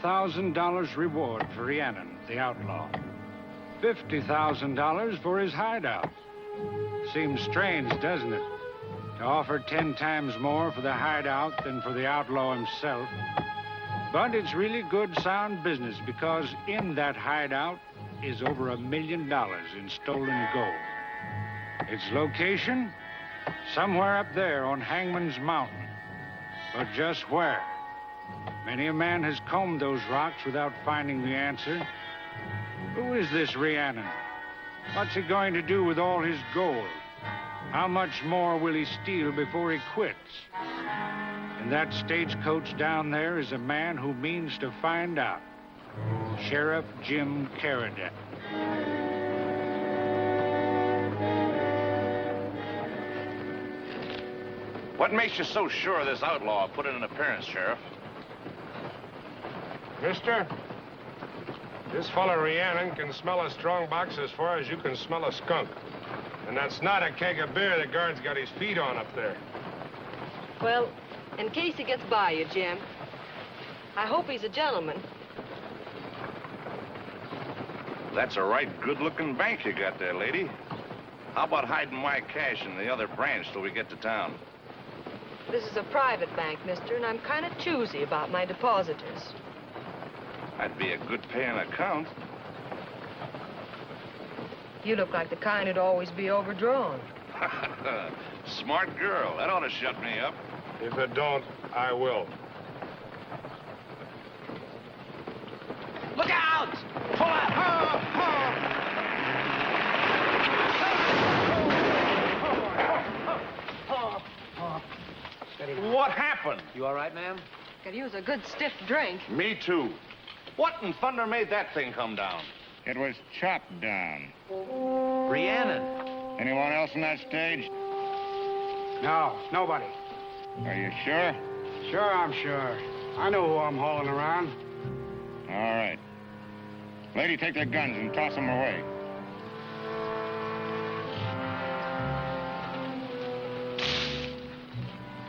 $5,000 reward for Rhiannon, the outlaw. $50,000 for his hideout. Seems strange, doesn't it? To offer 10 times more for the hideout than for the outlaw himself. But it's really good, sound business because in that hideout is over $1 million in stolen gold. Its location? Somewhere up there on Hangman's Mountain. But just where? Many a man has combed those rocks without finding the answer. Who is this Rhiannon? What's he going to do with all his gold? How much more will he steal before he quits? In that stagecoach down there is a man who means to find out. Sheriff Jim Caradac. What makes you so sure this outlaw put in an appearance, Sheriff? Mister, this fella Rhiannon can smell a strong box as far as you can smell a skunk. And that's not a keg of beer the guard's got his feet on up there. Well, in case he gets by you, Jim, I hope he's a gentleman. That's a right good-looking bank you got there, lady. How about hiding my cash in the other branch till we get to town? This is a private bank, mister, and I'm kind of choosy about my depositors. That'd be a good paying account. You look like the kind who'd always be overdrawn. Smart girl. That ought to shut me up. If it don't, I will. Look out! Pull out! What happened? You all right, ma'am? Could use a good stiff drink. Me too. What in thunder made that thing come down? It was chopped down. Rhiannon. Anyone else on that stage? No, nobody. Are you sure? Sure, I'm sure. I know who I'm hauling around. All right. Lady, take their guns and toss them away.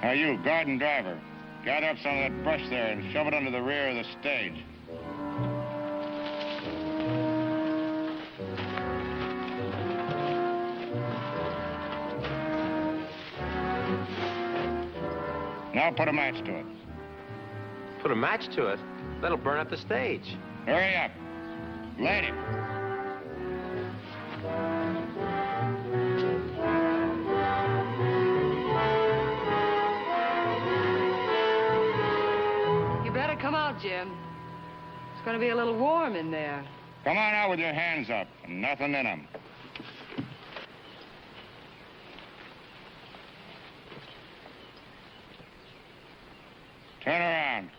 Now you, guard and driver, gather up some of that brush there and shove it under the rear of the stage. Now put a match to it. Put a match to it? That'll burn up the stage. Hurry up. Light it. You better come out, Jim. It's going to be a little warm in there. Come on out with your hands up and nothing in them. Turn around.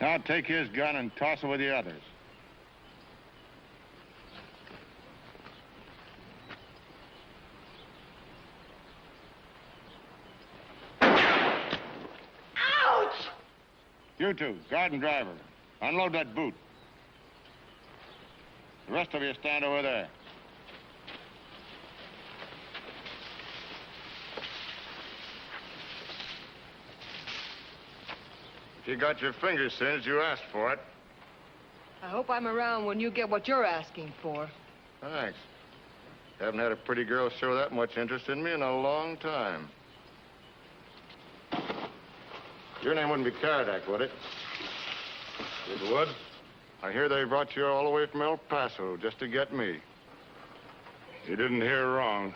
Now take his gun and toss it with the others. Ouch! You two, guard and driver, unload that boot. The rest of you stand over there. If you got your fingers singed, you asked for it. I hope I'm around when you get what you're asking for. Thanks. Haven't had a pretty girl show that much interest in me in a long time. Your name wouldn't be Caradac, would it? It would. I hear they brought you all the way from El Paso just to get me. You didn't hear wrong.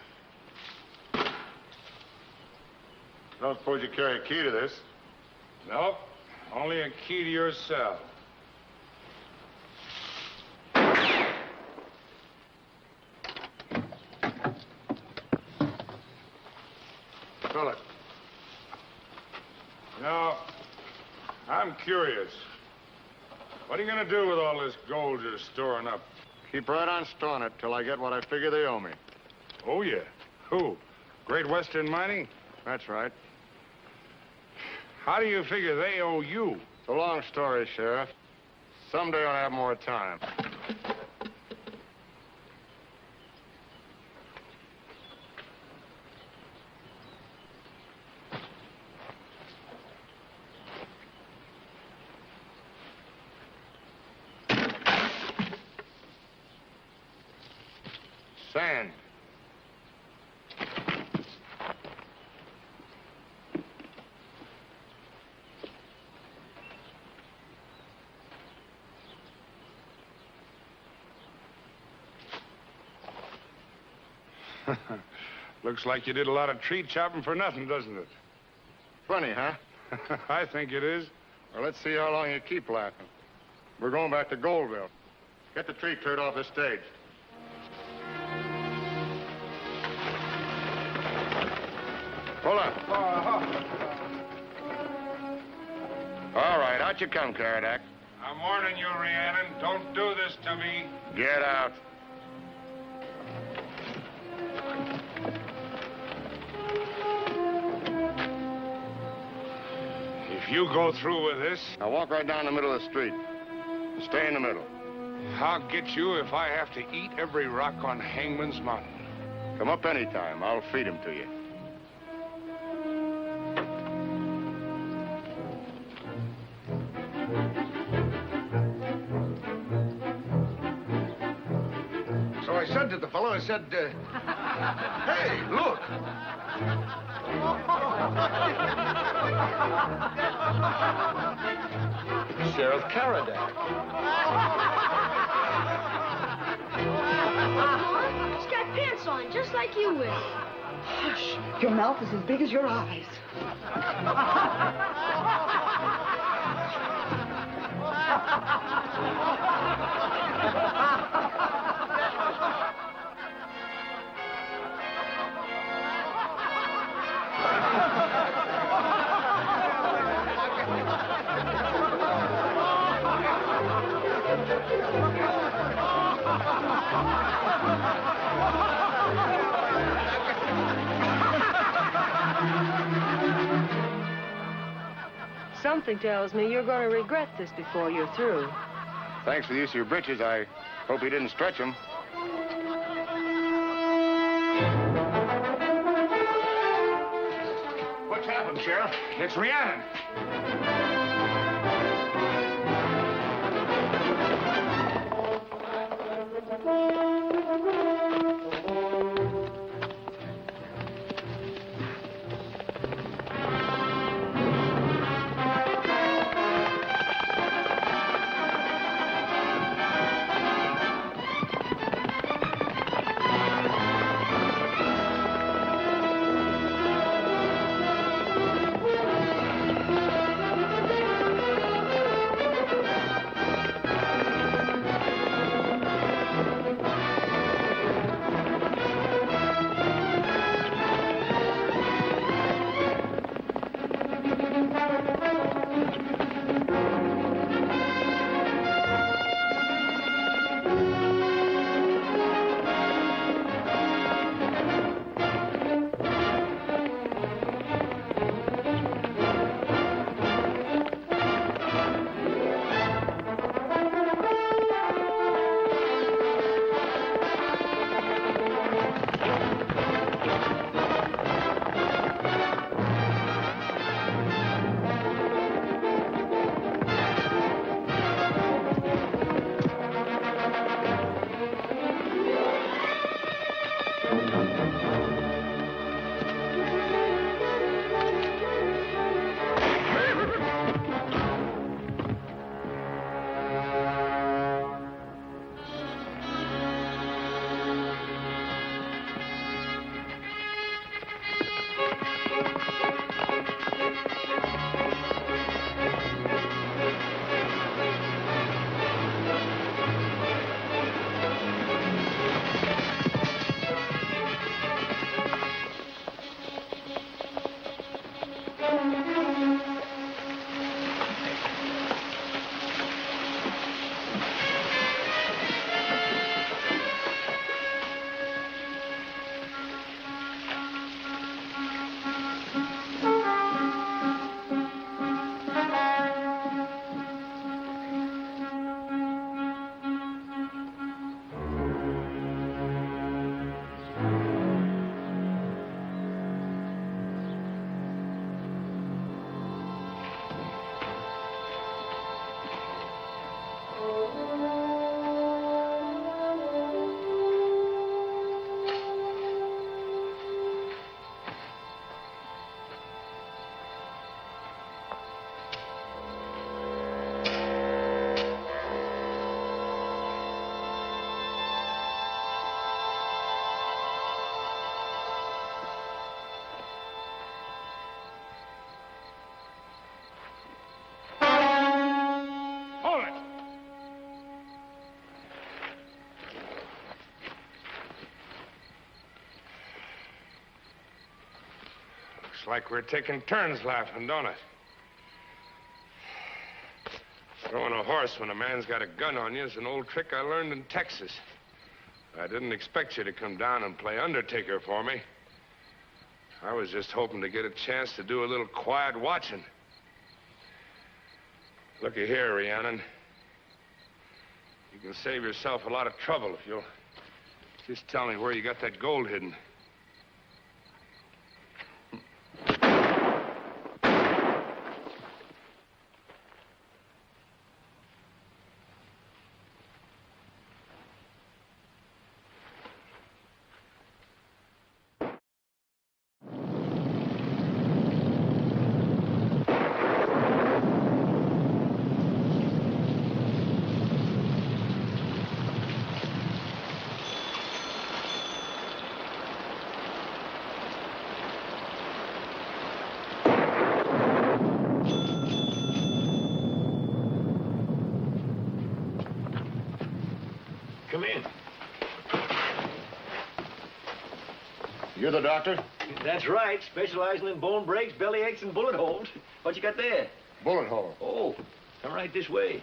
Don't suppose you carry a key to this? Nope. Only a key to your cell. Fill it. Now, I'm curious. What are you gonna do with all this gold you're storing up? keep right on stawing it till I get what I figure they owe me. Oh, yeah. Who? Great Western Mining? That's right. How do you figure they owe you? It's a long story, Sheriff. Someday I'll have more time. Sand. Looks like you did a lot of tree chopping for nothing, doesn't it? Funny, huh? I think it is. Well, let's see how long you keep laughing. We're going back to Goldville. Get the tree cleared off the stage. Pull up. All right, out you come, Caradac. I'm warning you, Rhiannon. Don't do this to me. Get out. If you go through with this, Now walk right down the middle of the street. Stay in the middle. I'll get you if I have to eat every rock on Hangman's Mountain. Come up anytime. I'll feed him to you. So I said to the fellow, I said, hey, look. Sheriff Caradac. He's got pants on, just like you will. Hush. Your mouth is as big as your eyes. Something tells me you're going to regret this before you're through. Thanks for the use of your britches. I hope he didn't stretch them. What's happened, Sheriff? It's Rhiannon. Looks like we're taking turns laughing, don't it? Throwing a horse when a man's got a gun on you is an old trick I learned in Texas. I didn't expect you to come down and play undertaker for me. I was just hoping to get a chance to do a little quiet watching. Looky here, Rhiannon. You can save yourself a lot of trouble if you'll just tell me where you got that gold hidden. Come in. You're the doctor? That's right. Specializing in bone breaks, belly aches, and bullet holes. What you got there? Bullet hole. Oh, come right this way.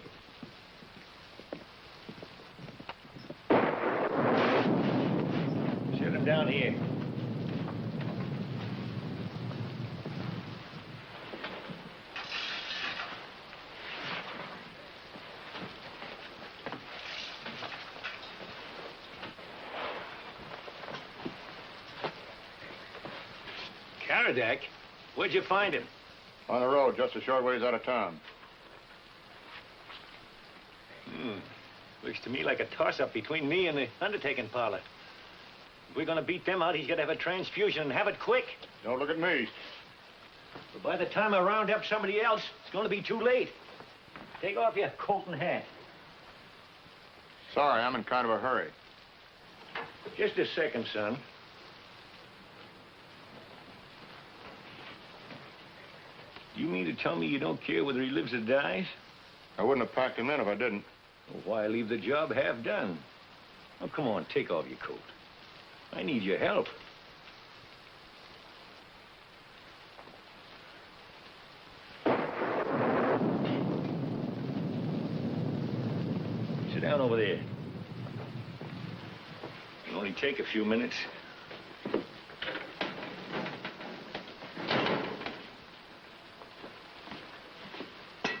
Set him down here. Caradac? Where'd you find him? On the road, just a short ways out of town. Looks to me like a toss-up between me and the undertaking parlor. If we're gonna beat them out, he's gotta have a transfusion and have it quick. Don't look at me. But by the time I round up somebody else, it's gonna be too late. Take off your coat and hat. Sorry, I'm in kind of a hurry. Just a second, son. You mean to tell me you don't care whether he lives or dies? I wouldn't have packed him in if I didn't. Well, why leave the job half done? Oh, come on, take off your coat. I need your help. Sit down over there. It'll only take a few minutes.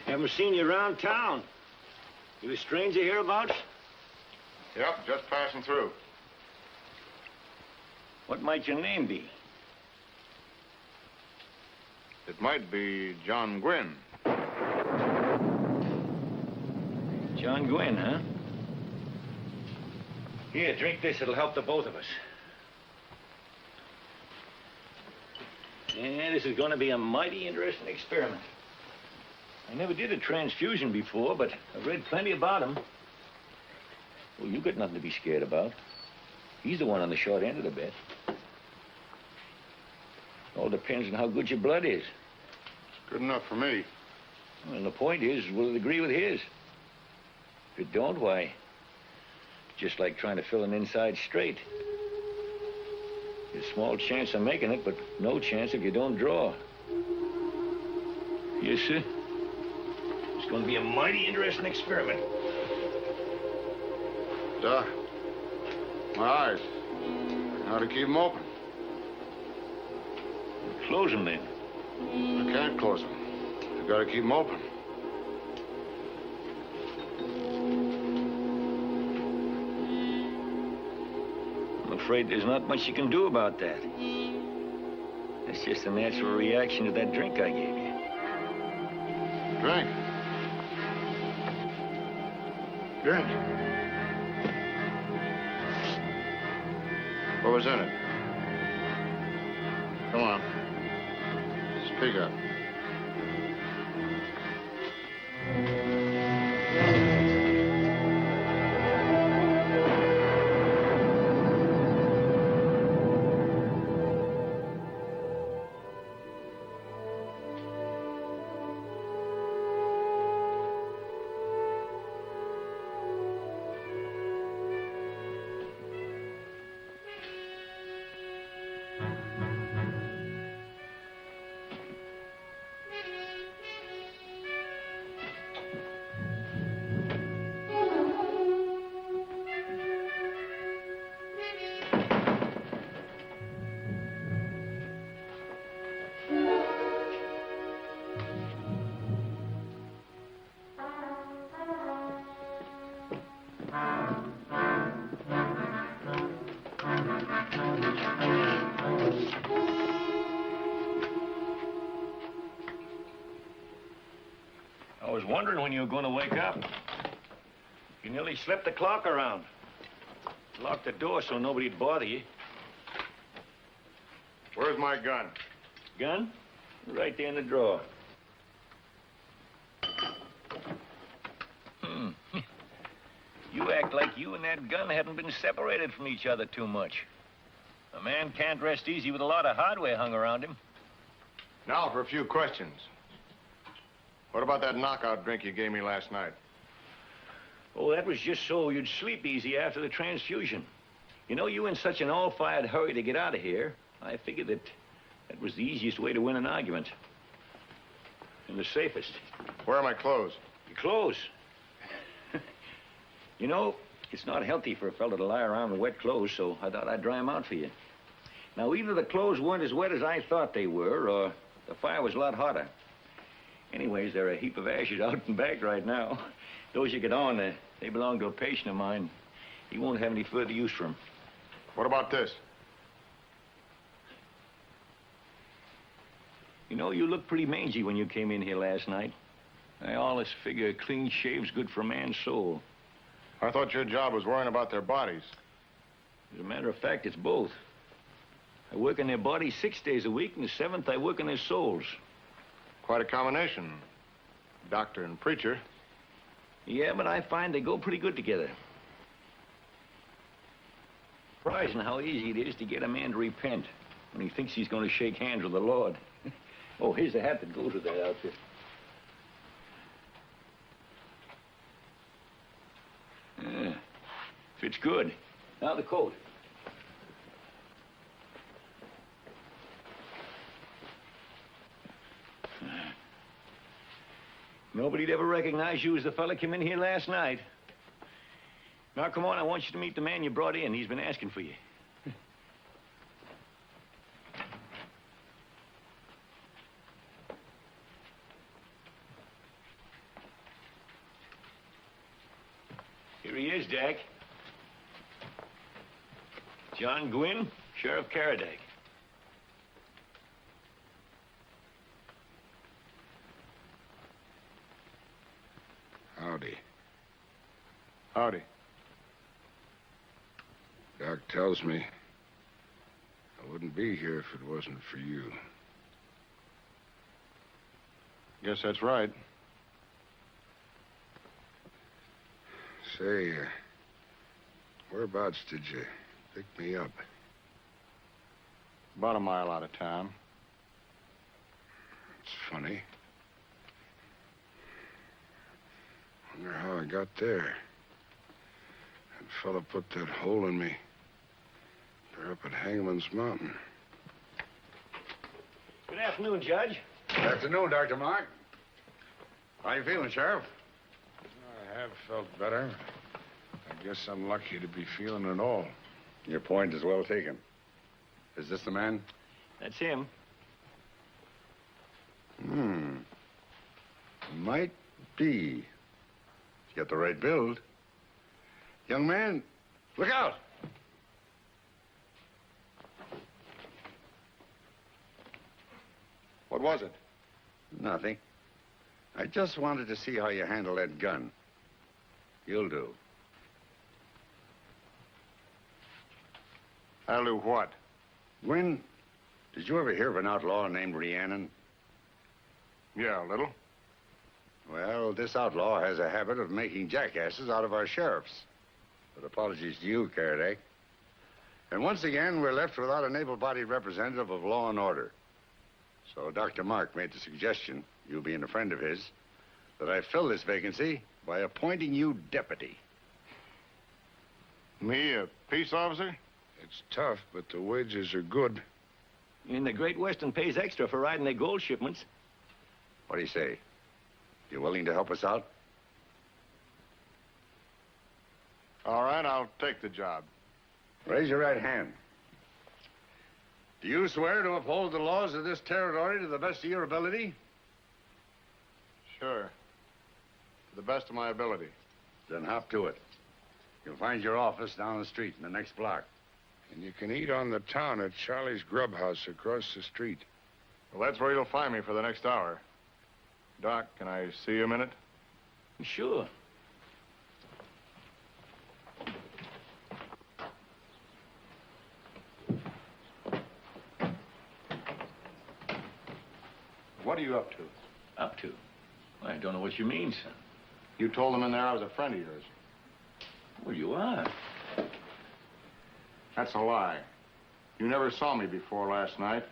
Haven't seen you around town. You a stranger hereabouts? Yep, just passing through. What might your name be? It might be John Gwynn. John Gwynn, huh? Here, drink this. It'll help the both of us. Yeah, this is going to be a mighty interesting experiment. I never did a transfusion before, but I've read plenty about him. Well, you got nothing to be scared about. He's the one on the short end of the bet. All depends on how good your blood is. It's good enough for me. Well, the point is, will it agree with his? If it don't, why, just like trying to fill an inside straight. There's a small chance of making it, but no chance if you don't draw. Yes, sir. It's going to be a mighty interesting experiment. Doc, my eyes. How to keep them open? Close them, then. I can't close them. I've got to keep them open. I'm afraid there's not much you can do about that. It's just a natural reaction to that drink I gave you. Drink. Drink. What was in it? Come on. Speak up. wondering when you were going to wake up. You nearly slept the clock around. Locked the door so nobody'd bother you. Where's my gun? Gun? Right there in the drawer. You act like you and that gun haven't been separated from each other too much. A man can't rest easy with a lot of hardware hung around him. Now for a few questions. What about that knockout drink you gave me last night? Oh, that was just so you'd sleep easy after the transfusion. You know, you in such an all-fired hurry to get out of here, I figured that was the easiest way to win an argument. And the safest. Where are my clothes? Your clothes? You know, it's not healthy for a fellow to lie around in wet clothes, so I thought I'd dry them out for you. Now, either the clothes weren't as wet as I thought they were, or the fire was a lot hotter. Anyways, there are a heap of ashes out and back right now. Those you get on, they belong to a patient of mine. He won't have any further use for them. What about this? You know, you looked pretty mangy when you came in here last night. I always figure a clean shave's good for a man's soul. I thought your job was worrying about their bodies. As a matter of fact, it's both. I work on their bodies 6 days a week, and the 7th I work on their souls. Quite a combination. Doctor and preacher. Yeah, but I find they go pretty good together. Surprising how easy it is to get a man to repent when he thinks he's going to shake hands with the Lord. Oh, here's the hat that goes with that outfit. Yeah, fits good. Now the coat. Nobody'd ever recognize you as the fella came in here last night. Now, come on, I want you to meet the man you brought in. He's been asking for you. Here he is, Jack. John Gwynn, Sheriff Caradac. Howdy. Howdy. Doc tells me I wouldn't be here if it wasn't for you. Guess that's right. Say, whereabouts did you pick me up? About a mile out of town. It's funny. Wonder how I got there. That fella put that hole in me. They're up at Hangman's Mountain. Good afternoon, Judge. Good afternoon, Dr. Mark. How you feeling, Sheriff? I have felt better. I guess I'm lucky to be feeling it all. Your point is well taken. Is this the man? That's him. Might be. He's got the right build. Young man, look out! What was it? Nothing. I just wanted to see how you handle that gun. You'll do. I'll do what? Gwynn, did you ever hear of an outlaw named Rhiannon? Yeah, a little. Well, this outlaw has a habit of making jackasses out of our sheriffs. But apologies to you, Caradac. And once again, we're left without an able-bodied representative of law and order. So Dr. Mark made the suggestion, you being a friend of his, that I fill this vacancy by appointing you deputy. Me, a peace officer? It's tough, but the wages are good. And the Great Western pays extra for riding their gold shipments. What do you say? You willing to help us out? All right, I'll take the job. Raise your right hand. Do you swear to uphold the laws of this territory to the best of your ability? Sure. To the best of my ability. Then hop to it. You'll find your office down the street in the next block. And you can eat on the town at Charlie's Grub House across the street. Well, that's where you'll find me for the next hour. Doc, can I see you a minute? Sure. What are you up to? Up to? I don't know what you mean, son. You told them in there I was a friend of yours. Well, you are. That's a lie. You never saw me before last night.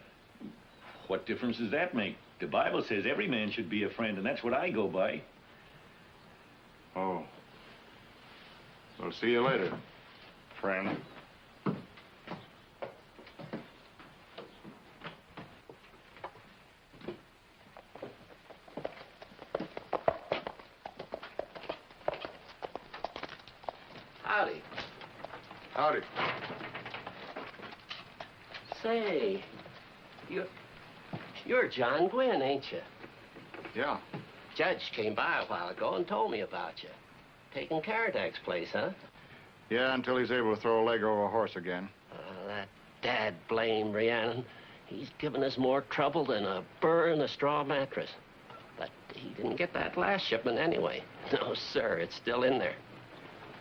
What difference does that make? The Bible says every man should be a friend, and that's what I go by. Oh. Well, see you later, friend. Howdy. Howdy. Say, you're John Gwynn, ain't you? Yeah. Judge came by a while ago and told me about you. Taking Caradac's place, huh? Yeah, until he's able to throw a leg over a horse again. That dad-blame Rhiannon. He's given us more trouble than a burr in a straw mattress. But he didn't get that last shipment anyway. No, sir, it's still in there.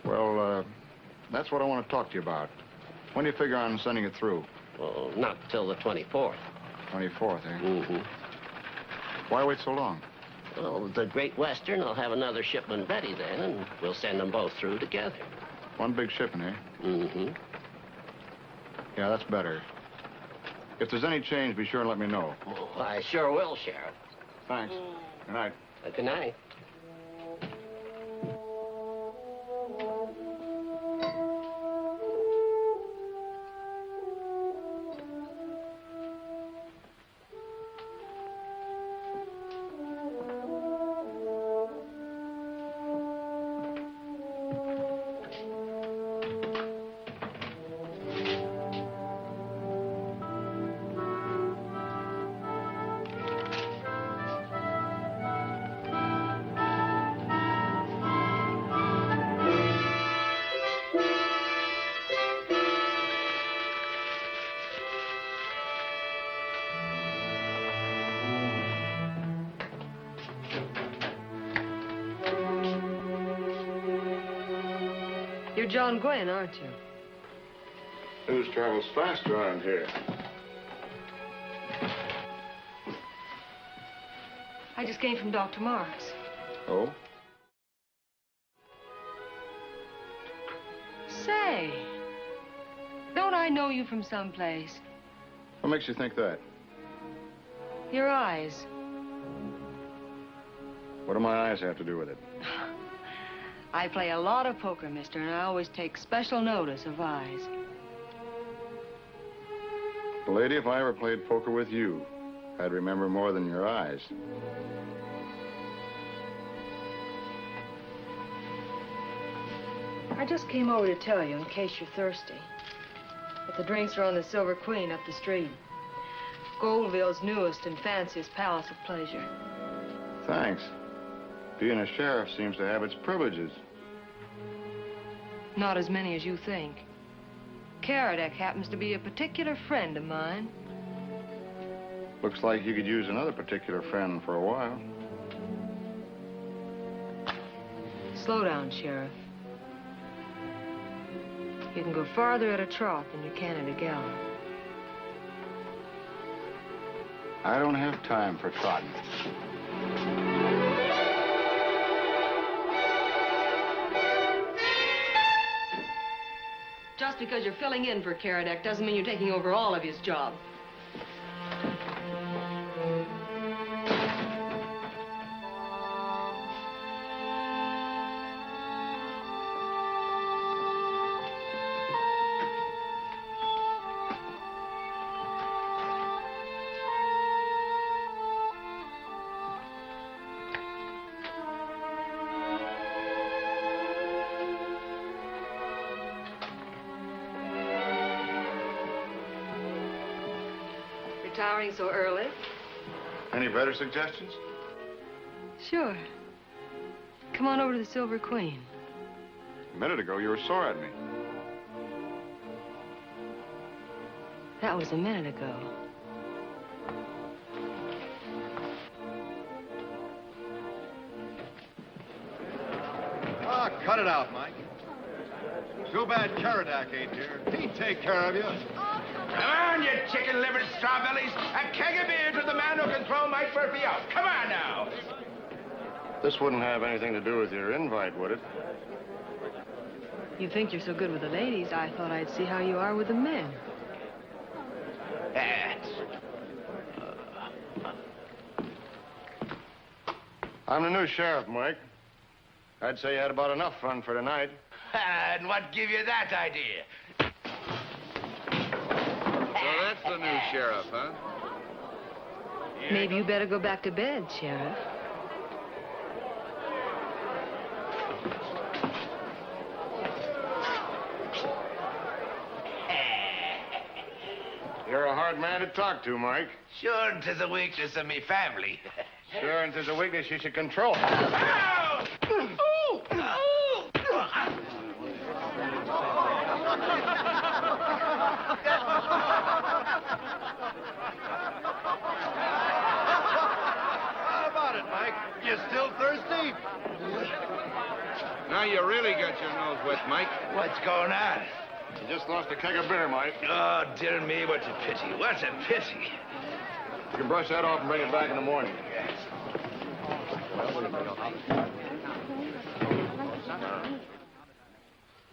Well, that's what I want to talk to you about. When do you figure on sending it through? Well, not till the 24th. 24th, eh? Mm-hmm. Why wait so long? Well, the Great Western will have another shipment ready then, and we'll send them both through together. One big shipment, eh? Mm-hmm. Yeah, that's better. If there's any change, be sure and let me know. Oh, I sure will, Sheriff. Thanks. Good night. Good night. You're John Gwynn, aren't you? News travels fast around here. I just came from Dr. Mark's. Oh? Say, don't I know you from someplace? What makes you think that? Your eyes. What do my eyes have to do with it? I play a lot of poker, mister, and I always take special notice of eyes. Lady, if I ever played poker with you, I'd remember more than your eyes. I just came over to tell you in case you're thirsty. But the drinks are on the Silver Queen up the street. Goldville's newest and fanciest palace of pleasure. Thanks. Being a sheriff seems to have its privileges. Not as many as you think. Caradac happens to be a particular friend of mine. Looks like you could use another particular friend for a while. Slow down, Sheriff. You can go farther at a trot than you can at a gallop. I don't have time for trotting. Just because you're filling in for Caradac doesn't mean you're taking over all of his job. Retiring so early? Any better suggestions? Sure. Come on over to the Silver Queen. A minute ago, you were sore at me. That was a minute ago. Ah, cut it out, Mike. Too bad Caradac ain't here. He'd take care of you. Come on, you chicken-livered strawbellies. A keg of beer to the man who can throw Mike Murphy out. Come on now. This wouldn't have anything to do with your invite, would it? You think you're so good with the ladies, I thought I'd see how you are with the men. I'm the new sheriff, Mike. I'd say you had about enough fun for tonight. And what give you that idea? So that's the new sheriff, huh? Maybe you better go back to bed, Sheriff. You're a hard man to talk to, Mike. Sure, 'tis a weakness of me family. Sure, and 'tis a weakness you should control. Ow! Ooh! Ooh! How about it, Mike? You still thirsty? Now you really got your nose wet, Mike. What's going on? You just lost a keg of beer, Mike. Oh, dear me, what a pity. What a pity. You can brush that off and bring it back in the morning.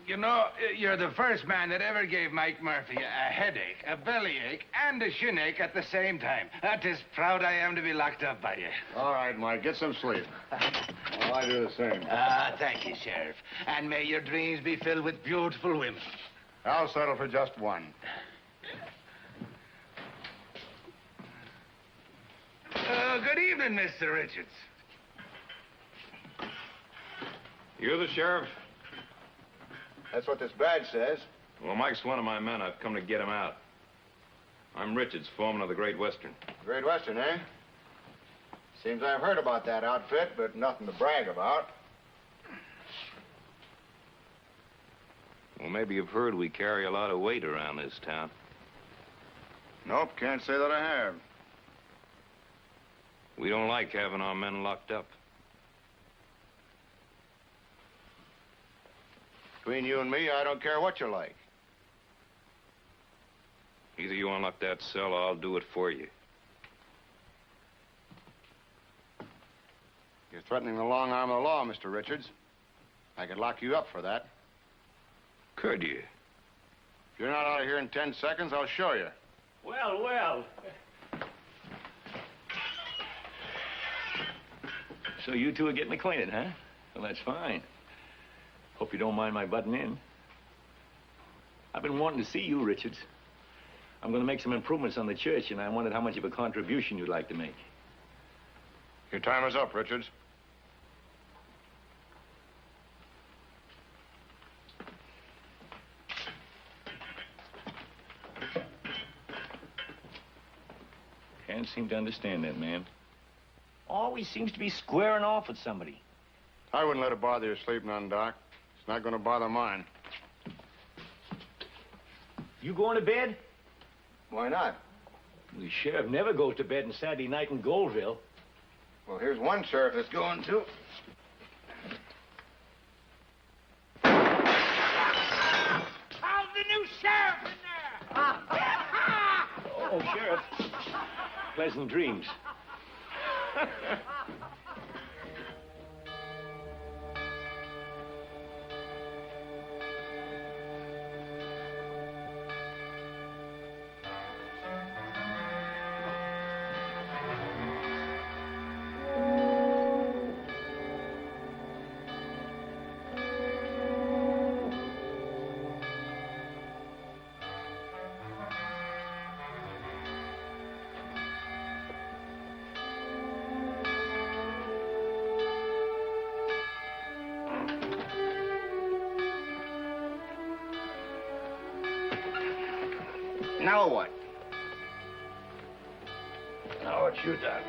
You know, you're the first man that ever gave Mike Murphy a headache, a bellyache, and a shinache at the same time. That is proud I am to be locked up by you. All right, Mike, get some sleep. Well, I do the same. Thank you, Sheriff. And may your dreams be filled with beautiful women. I'll settle for just one. Good evening, Mr. Richards. You're the sheriff? That's what this badge says. Well, Mike's one of my men. I've come to get him out. I'm Richards, foreman of the Great Western. Great Western, eh? Seems I've heard about that outfit, but nothing to brag about. Well, maybe you've heard we carry a lot of weight around this town. Nope, can't say that I have. We don't like having our men locked up. Between you and me, I don't care what you're like. Either you unlock that cell or I'll do it for you. You're threatening the long arm of the law, Mr. Richards. I could lock you up for that. Could you? If you're not out of here in 10 seconds, I'll show you. Well, well. So you two are getting acquainted, huh? Well, that's fine. Hope you don't mind my butting in. I've been wanting to see you, Richards. I'm going to make some improvements on the church, and I wondered how much of a contribution you'd like to make. Your time is up, Richards. Can't seem to understand that man. Always seems to be squaring off with somebody. I wouldn't let it bother your sleep none, Doc. It's not going to bother mine. You going to bed? Why not? The sheriff never goes to bed on Saturday night in Goldville. Well, here's one sheriff that's going to. How's the new sheriff in there? Oh, Sheriff. Pleasant dreams. Now what? Now it's you, Doc.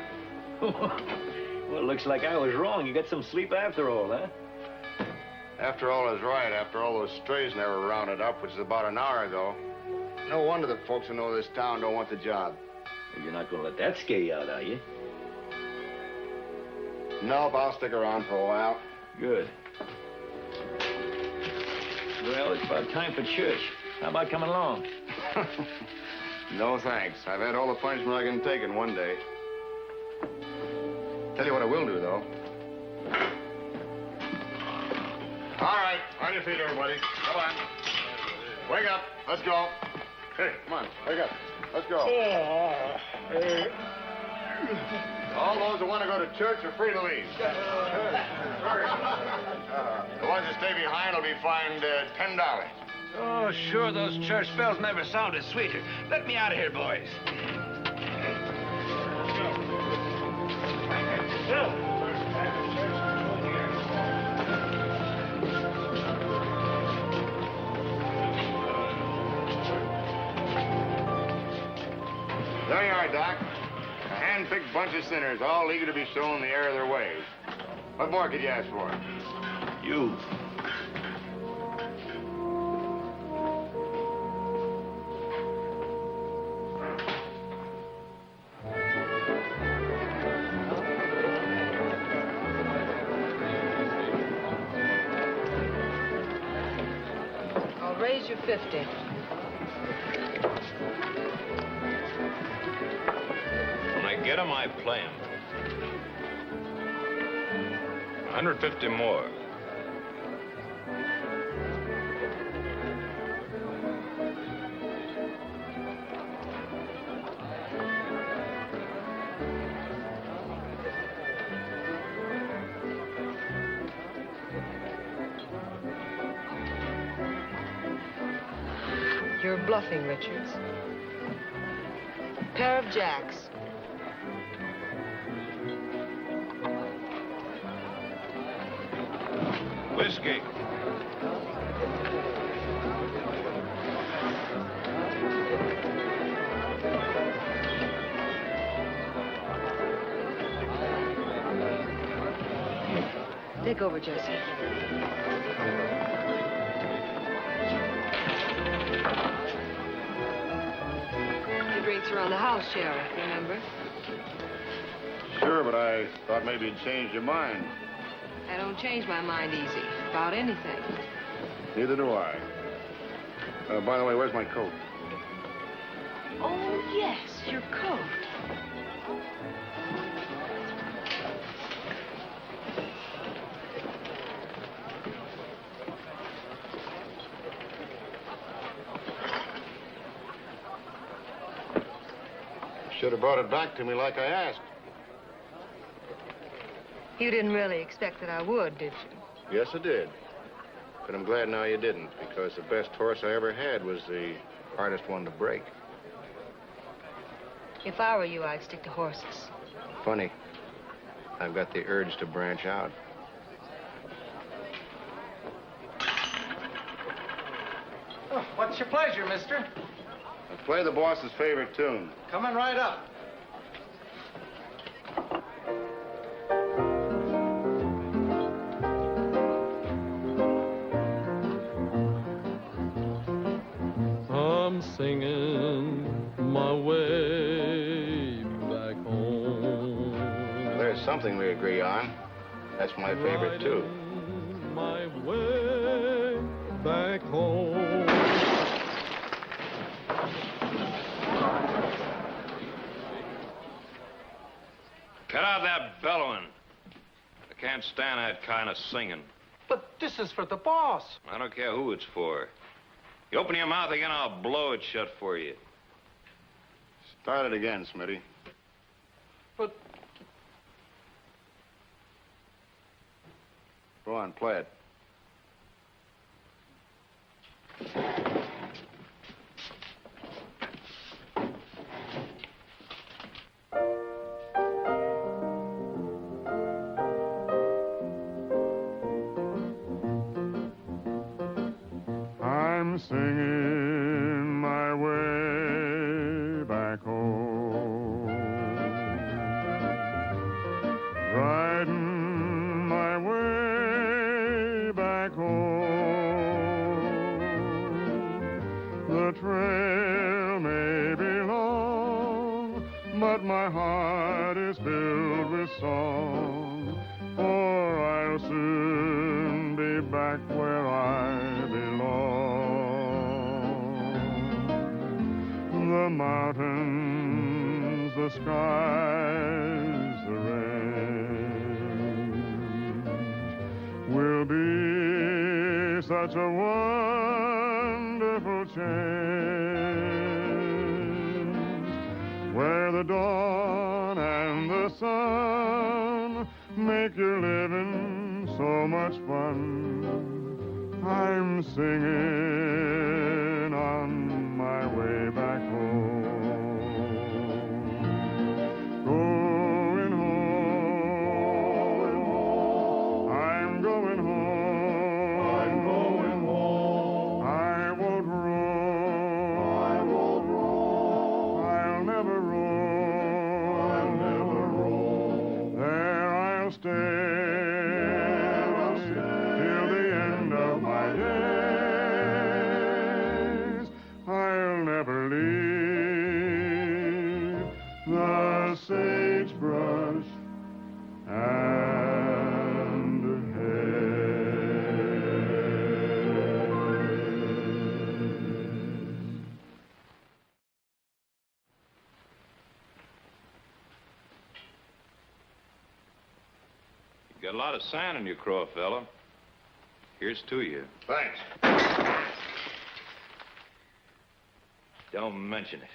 Well, it looks like I was wrong. You got some sleep after all, huh? After all is right, after all those strays never rounded up, which is about an hour ago. No wonder the folks who know this town don't want the job. Well, you're not going to let that scare you out, are you? Nope, I'll stick around for a while. Good. Well, it's about time for church. How about coming along? No, thanks. I've had all the punishment I can take in one day. Tell you what I will do, though. All right, on your feet, everybody. Come on. Wake up. Let's go. Hey, come on. Wake up. Let's go. All those who want to go to church are free to leave. The ones that stay behind will be fined $10. Oh, sure, those church bells never sounded sweeter. Let me out of here, boys. There you are, Doc. A hand-picked bunch of sinners, all eager to be shown the error of their ways. What more could you ask for? You. I'll raise you 50. When I get him, I play him. 150 more. You're bluffing, Richards. Pair of jacks. Whiskey. Take over, Jesse. He drinks around the house, Sheriff, remember? Sure, but I thought maybe you'd changed your mind. I don't change my mind easy about anything. Neither do I. By the way, where's my coat? Oh, yes, your coat. Should have brought it back to me like I asked. You didn't really expect that I would, did you? Yes, I did. But I'm glad now you didn't, because the best horse I ever had was the hardest one to break. If I were you, I'd stick to horses. Funny. I've got the urge to branch out. Oh, what's your pleasure, mister? Play the boss's favorite tune. Coming right up. I'm singing my way back home. There's something we agree on. That's my favorite, too. My way back home. Cut out that bellowing. I can't stand that kind of singing. But this is for the boss. I don't care who it's for. You open your mouth again, I'll blow it shut for you. Start it again, Smitty. But... Go on, play it. I'm singing my way back home, riding my way back home. The trail may be long, but my heart is filled with song, for I'll soon be back where I belong. the skies, the range will be such a wonderful change, where the dawn and the sun make your living so much fun. I'm singing on my way back home. Going home. I'm going home. I'm going home. I won't roam. I won't roam. I'll never roam. I'll never roam. There I'll stay. Sagebrush and You got a lot of sand in your craw, fella. Here's to you. Thanks. Don't mention it.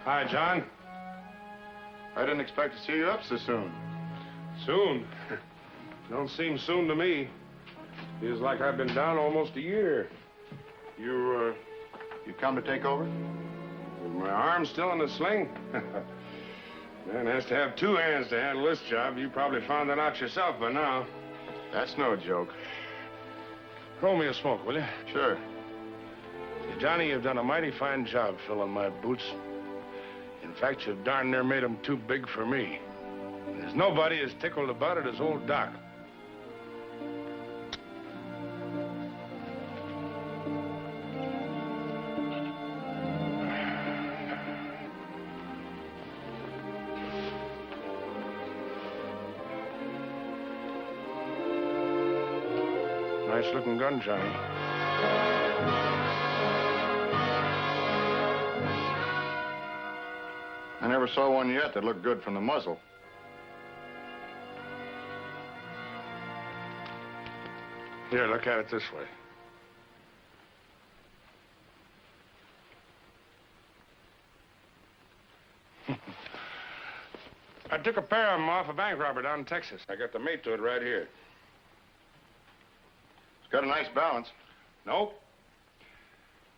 Hi, John. I didn't expect to see you up so soon. Soon? Don't seem soon to me. Feels like I've been down almost a year. You come to take over? With my arm still in the sling? Man has to have two hands to handle this job. You probably found that out yourself by now. That's no joke. Roll me a smoke, will you? Sure. Say, Johnny, you've done a mighty fine job filling my boots. In fact, you've darn near made them too big for me. There's nobody as tickled about it as old Doc. Nice-looking gun, Johnny. I never saw one yet that looked good from the muzzle. Here, look at it this way. I took a pair of them off a bank robber down in Texas. I got the mate to it right here. It's got a nice balance. Nope.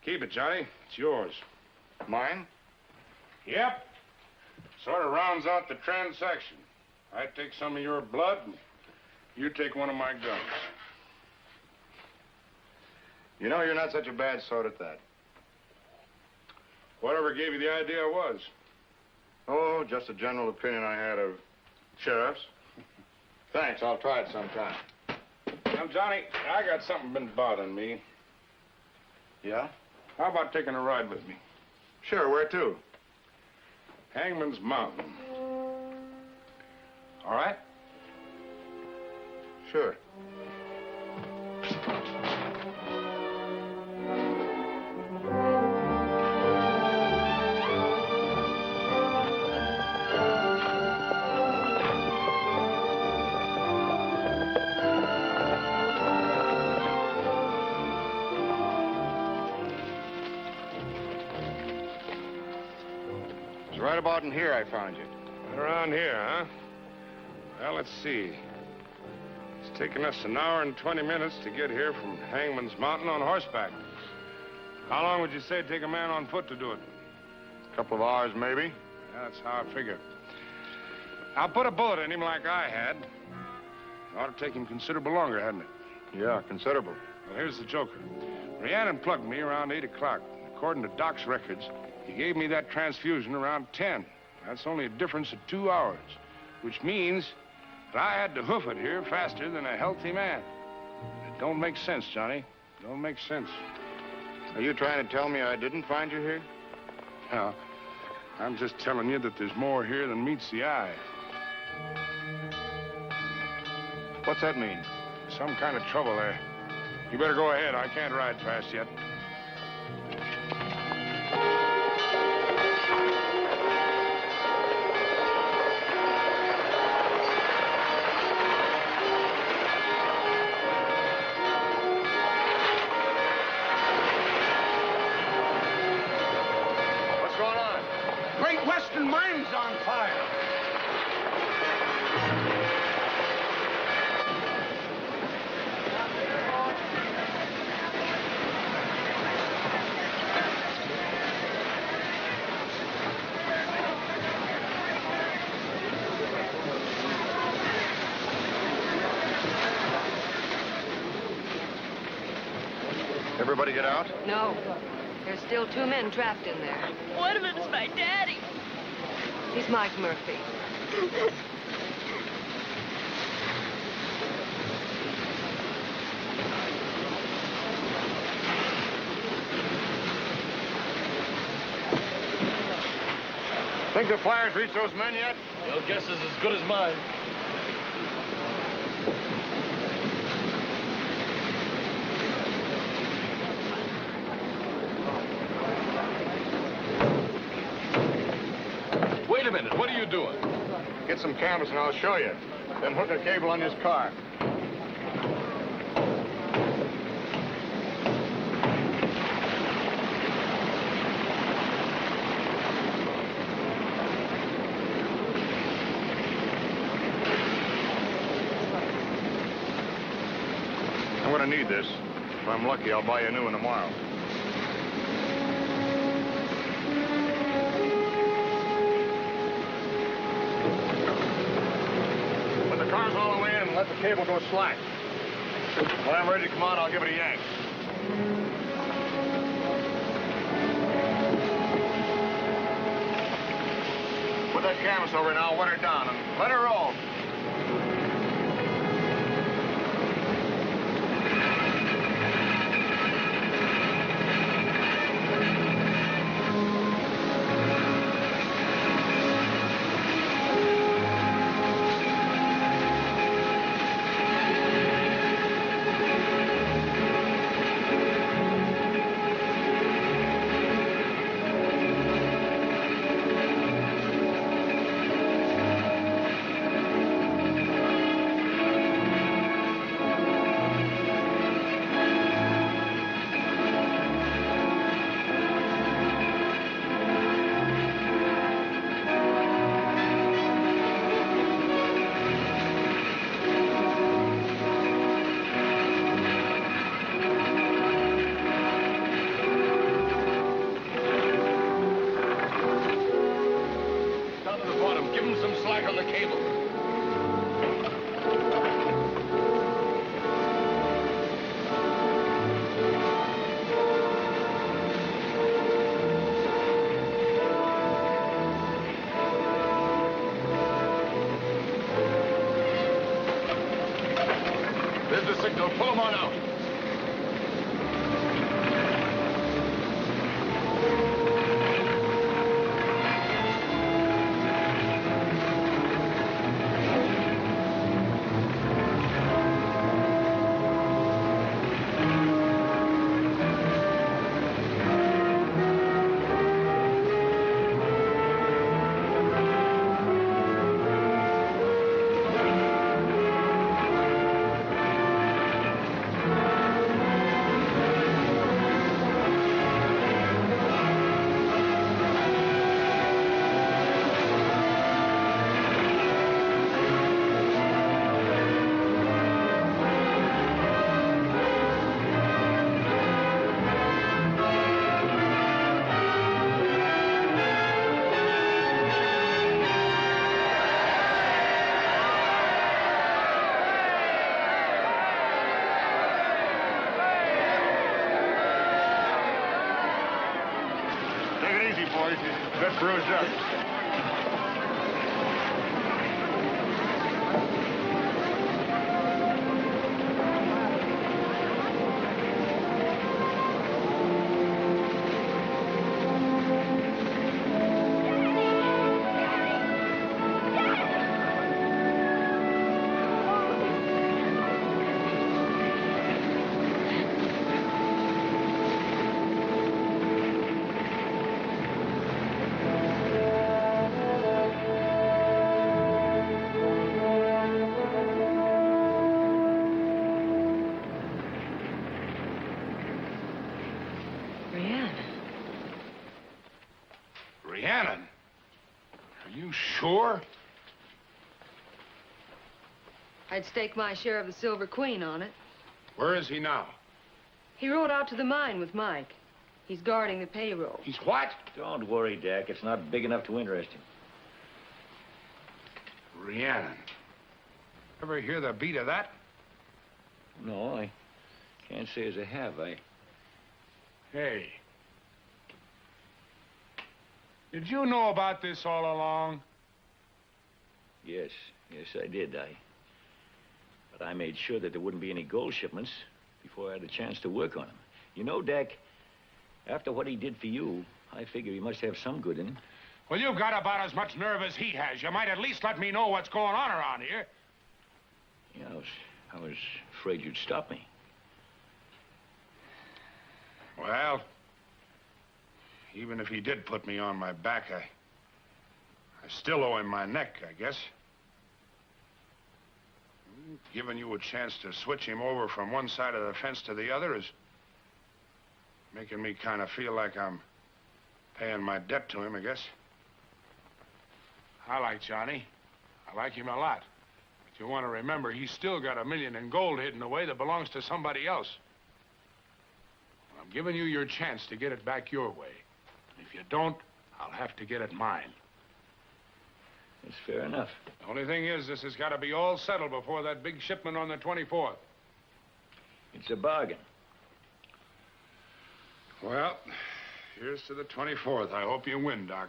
Keep it, Johnny. It's yours. Mine? Yep. Sort of rounds out the transaction. I take some of your blood, and you take one of my guns. You know, you're not such a bad sort at that. Whatever gave you the idea was? Oh, just a general opinion I had of sheriffs. Thanks, I'll try it sometime. Now, Johnny, I got something been bothering me. Yeah? How about taking a ride with me? Sure, where to? Hangman's Mountain. All right? Sure. Right about in here I found you. Right around here, huh? Well, let's see. It's taken us an hour and 20 minutes to get here from Hangman's Mountain on horseback. How long would you say it'd take a man on foot to do it? A couple of hours, maybe. Yeah, that's how I figure. I'll put a bullet in him like I had. Ought to take him considerable longer, hadn't it? Yeah, considerable. Well, here's the joker. Rhiannon plugged me around 8 o'clock. According to Doc's records, he gave me that transfusion around 10. That's only a difference of 2 hours, which means that I had to hoof it here faster than a healthy man. It don't make sense, Johnny. Don't make sense. Are you trying to tell me I didn't find you here? No, I'm just telling you that there's more here than meets the eye. What's that mean? Some kind of trouble there. You better go ahead. I can't ride fast yet. What's going on? Great Western Mine's on fire. Everybody get out? No. There's still 2 men trapped in there. One of them's my daddy. He's Mike Murphy. Think the fire's reached those men yet? Your guess is as good as mine. Wait a minute. What are you doing? Get some canvas and I'll show you. Then hook a cable on his car. I'm gonna need this. If I'm lucky, I'll buy you a new one tomorrow. When the car's all the way in, let the cable go slack. When I'm ready to come out, I'll give it a yank. Put that canvas over her now, wet her down, and let her roll. There's the signal. Pull them on out. bit bruised up. Rhiannon. Are you sure? I'd stake my share of the Silver Queen on it. Where is he now? He rode out to the mine with Mike. He's guarding the payroll. He's what? Don't worry, Dak. It's not big enough to interest him. Rhiannon. Ever hear the beat of that? No, I can't say as I have. Hey. Did you know about this all along? Yes, I did. But I made sure that there wouldn't be any gold shipments before I had a chance to work on them. You know, Dak, after what he did for you, I figure he must have some good in him. Well, you've got about as much nerve as he has. You might at least let me know what's going on around here. Yeah, I was afraid you'd stop me. Well, even if he did put me on my back, I still owe him my neck, I guess. Giving you a chance to switch him over from one side of the fence to the other is making me kind of feel like I'm paying my debt to him, I guess. I like Johnny. I like him a lot. But you want to remember, he's still got $1 million in gold hidden away that belongs to somebody else. I'm giving you your chance to get it back your way. If you don't, I'll have to get it mine. That's fair enough. The only thing is, this has got to be all settled before that big shipment on the 24th. It's a bargain. Well, here's to the 24th. I hope you win, Doc.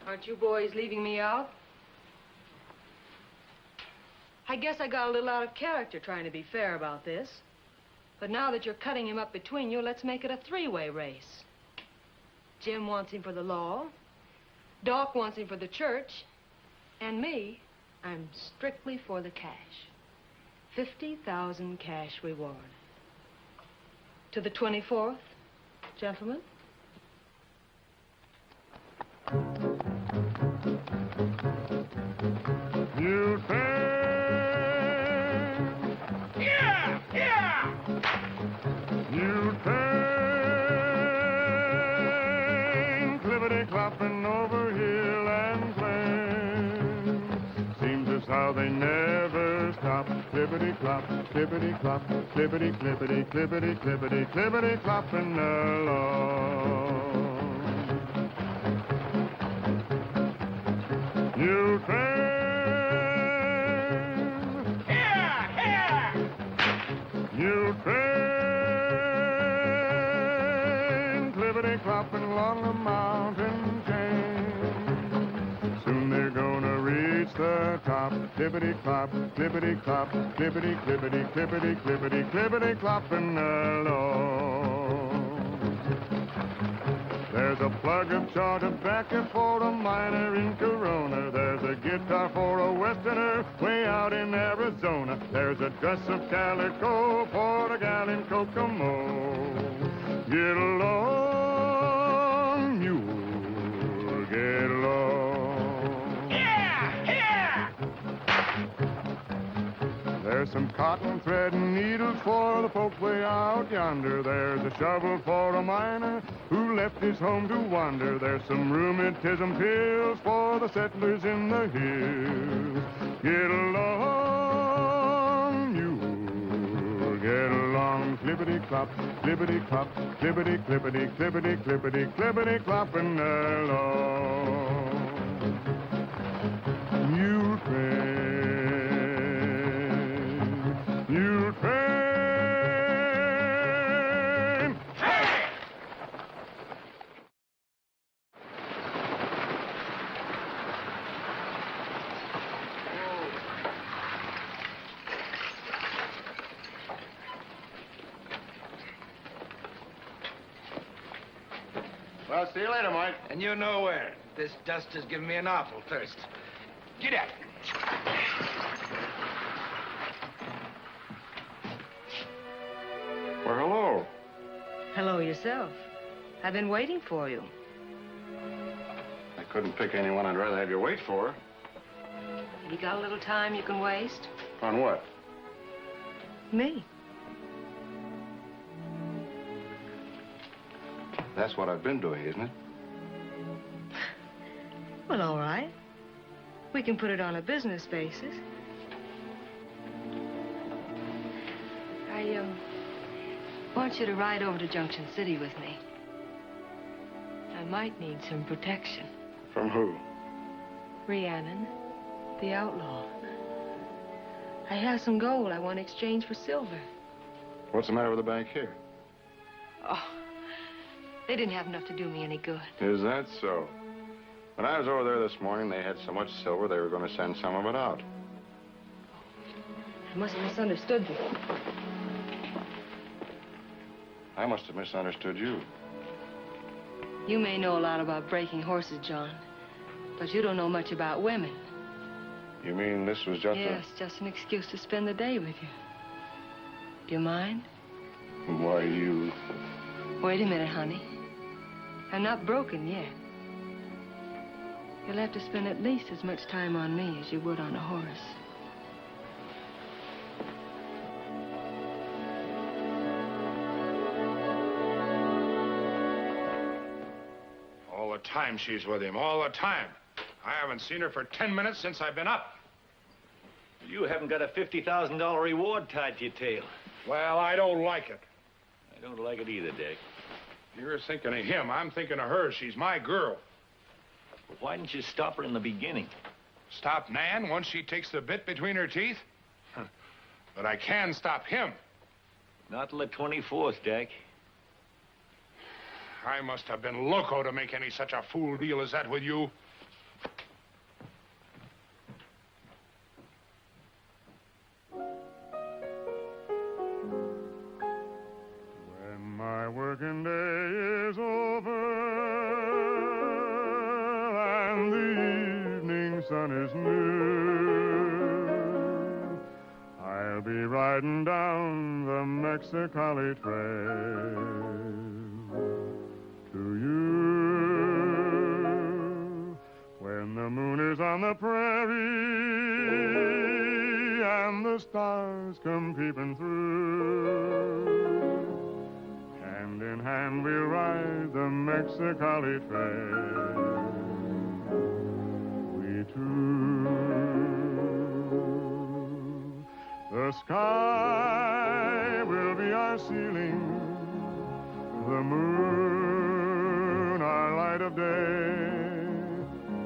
Aren't you boys leaving me out? I guess I got a little out of character trying to be fair about this. But now that you're cutting him up between you, let's make it a three-way race. Jim wants him for the law. Doc wants him for the church. And me, I'm strictly for the cash. 50,000 cash reward. To the 24th, gentlemen. You say, yeah! You train, clippity-clopping over hill and plain. Seems as how they never stop. Clippity-clop, clippity-clop, clippity-clippity, clippity-clippity, clippity-clopping along. You train. You train, clippity-clopping along the mountain chain. Soon they're gonna reach the top. Clippity-clop, clippity-clop, clippity-clippity, clippity-clippity, clippity-clopping along. There's a plug of chaw tobacco for a miner in Corona. There's a guitar for a westerner way out in Arizona. There's a dress of calico for a gal in Kokomo. Get along, mule, get along. Yeah! There's some cotton thread and needles for the folk way out yonder. There's a shovel for a miner who left his home to wander. There's some rheumatism pills for the settlers in the hills. Get along, mule, get along. Clippity-clop, clippity-clop, clippity-clippity, clippity-clippity, clippity-clopping along. You train, you train. Well, see you later, Mike. And you know where. This dust has given me an awful thirst. Get up. Well, hello. Hello yourself. I've been waiting for you. I couldn't pick anyone I'd rather have you wait for. You got a little time you can waste? On what? Me. That's what I've been doing, isn't it? Well, all right. We can put it on a business basis. I want you to ride over to Junction City with me. I might need some protection. From who? Rhiannon, the outlaw. I have some gold I want to exchange for silver. What's the matter with the bank here? Oh, they didn't have enough to do me any good. Is that so? When I was over there this morning, they had so much silver they were going to send some of it out. I must have misunderstood you. I must have misunderstood you. You may know a lot about breaking horses, John, but you don't know much about women. You mean this was just Yes, just an excuse to spend the day with you. Do you mind? Why, you... Wait a minute, honey. I'm not broken yet. You'll have to spend at least as much time on me as you would on a horse. All the time she's with him, all the time. I haven't seen her for 10 minutes since I've been up. You haven't got a $50,000 reward tied to your tail. Well, I don't like it. I don't like it either, Dick. You're thinking of him. I'm thinking of her. She's my girl. Well, why didn't you stop her in the beginning? Stop Nan once she takes the bit between her teeth? But I can stop him. Not till the 24th, Dick. I must have been loco to make any such a fool deal as that with you. When my working day is over and the evening sun is near, I'll be riding down the Mexicali Trail to you. When the moon is on the prairie and the stars come peeping through, hand in hand we'll ride the Mexicali Trail, we two. The sky will be our ceiling, the moon our light of day.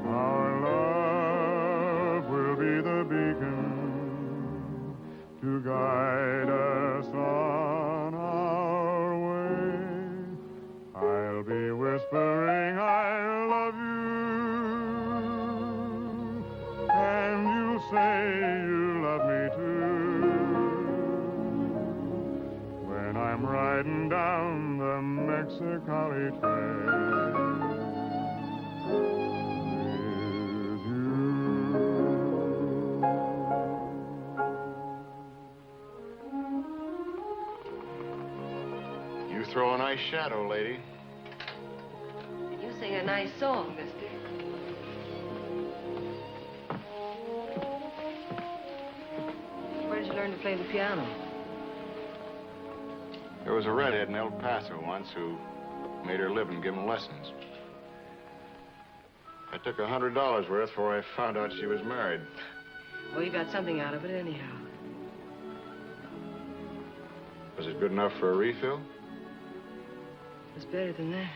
Our love will be the beacon to guide us on our way. I'll be whispering I love you, and you'll say you love me too, when I'm riding down the Mexicali Trail. You throw a nice shadow, lady. You sing a nice song, mister. Where did you learn to play the piano? There was a redhead in El Paso once who made her living giving lessons. I took $100 worth before I found out she was married. Well, you got something out of it anyhow. Was it good enough for a refill? It's better than that.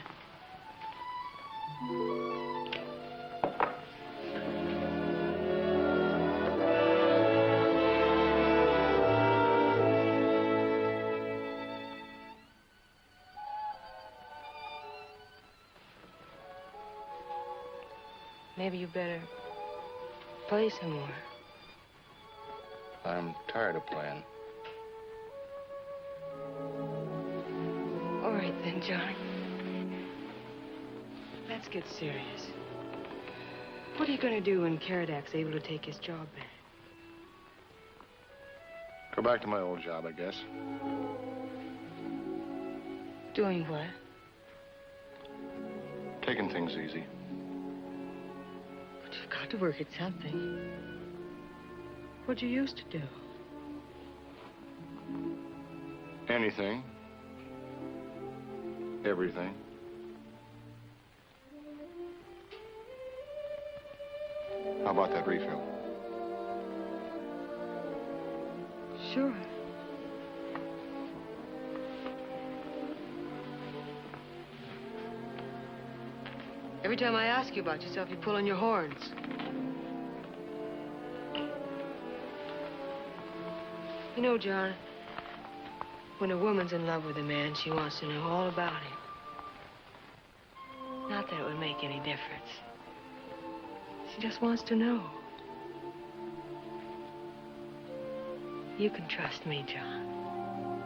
Maybe you better play some more. I'm tired of playing. All right then, Johnny. let's get serious. What are you going to do when Caradac's able to take his job back? Go back to my old job, I guess. Doing what? Taking things easy. But you've got to work at something. What'd you used to do? Anything. Everything. How about that refill? Sure. Every time I ask you about yourself, you pull on your horns. You know, John, when a woman's in love with a man, she wants to know all about him. Not that it would make any difference. She just wants to know. You can trust me, John.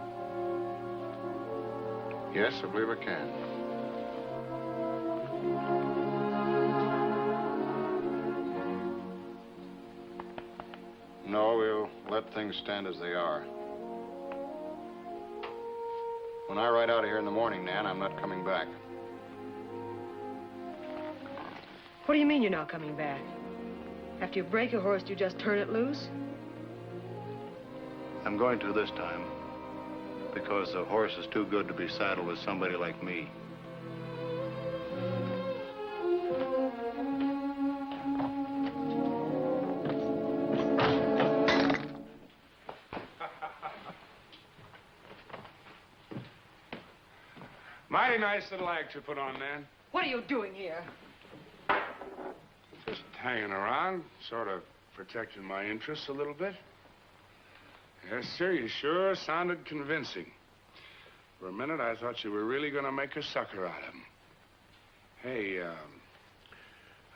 Yes, I believe I can. No, we'll let things stand as they are. When I ride out of here in the morning, Nan, I'm not coming back. What do you mean you're not coming back? After you break a horse, do you just turn it loose? I'm going to this time because the horse is too good to be saddled with somebody like me. Mighty nice little act you put on, Nan. What are you doing here? Just hanging around, sort of protecting my interests a little bit. Yes, sir, you sure sounded convincing. For a minute, I thought you were really going to make a sucker out of him. Hey,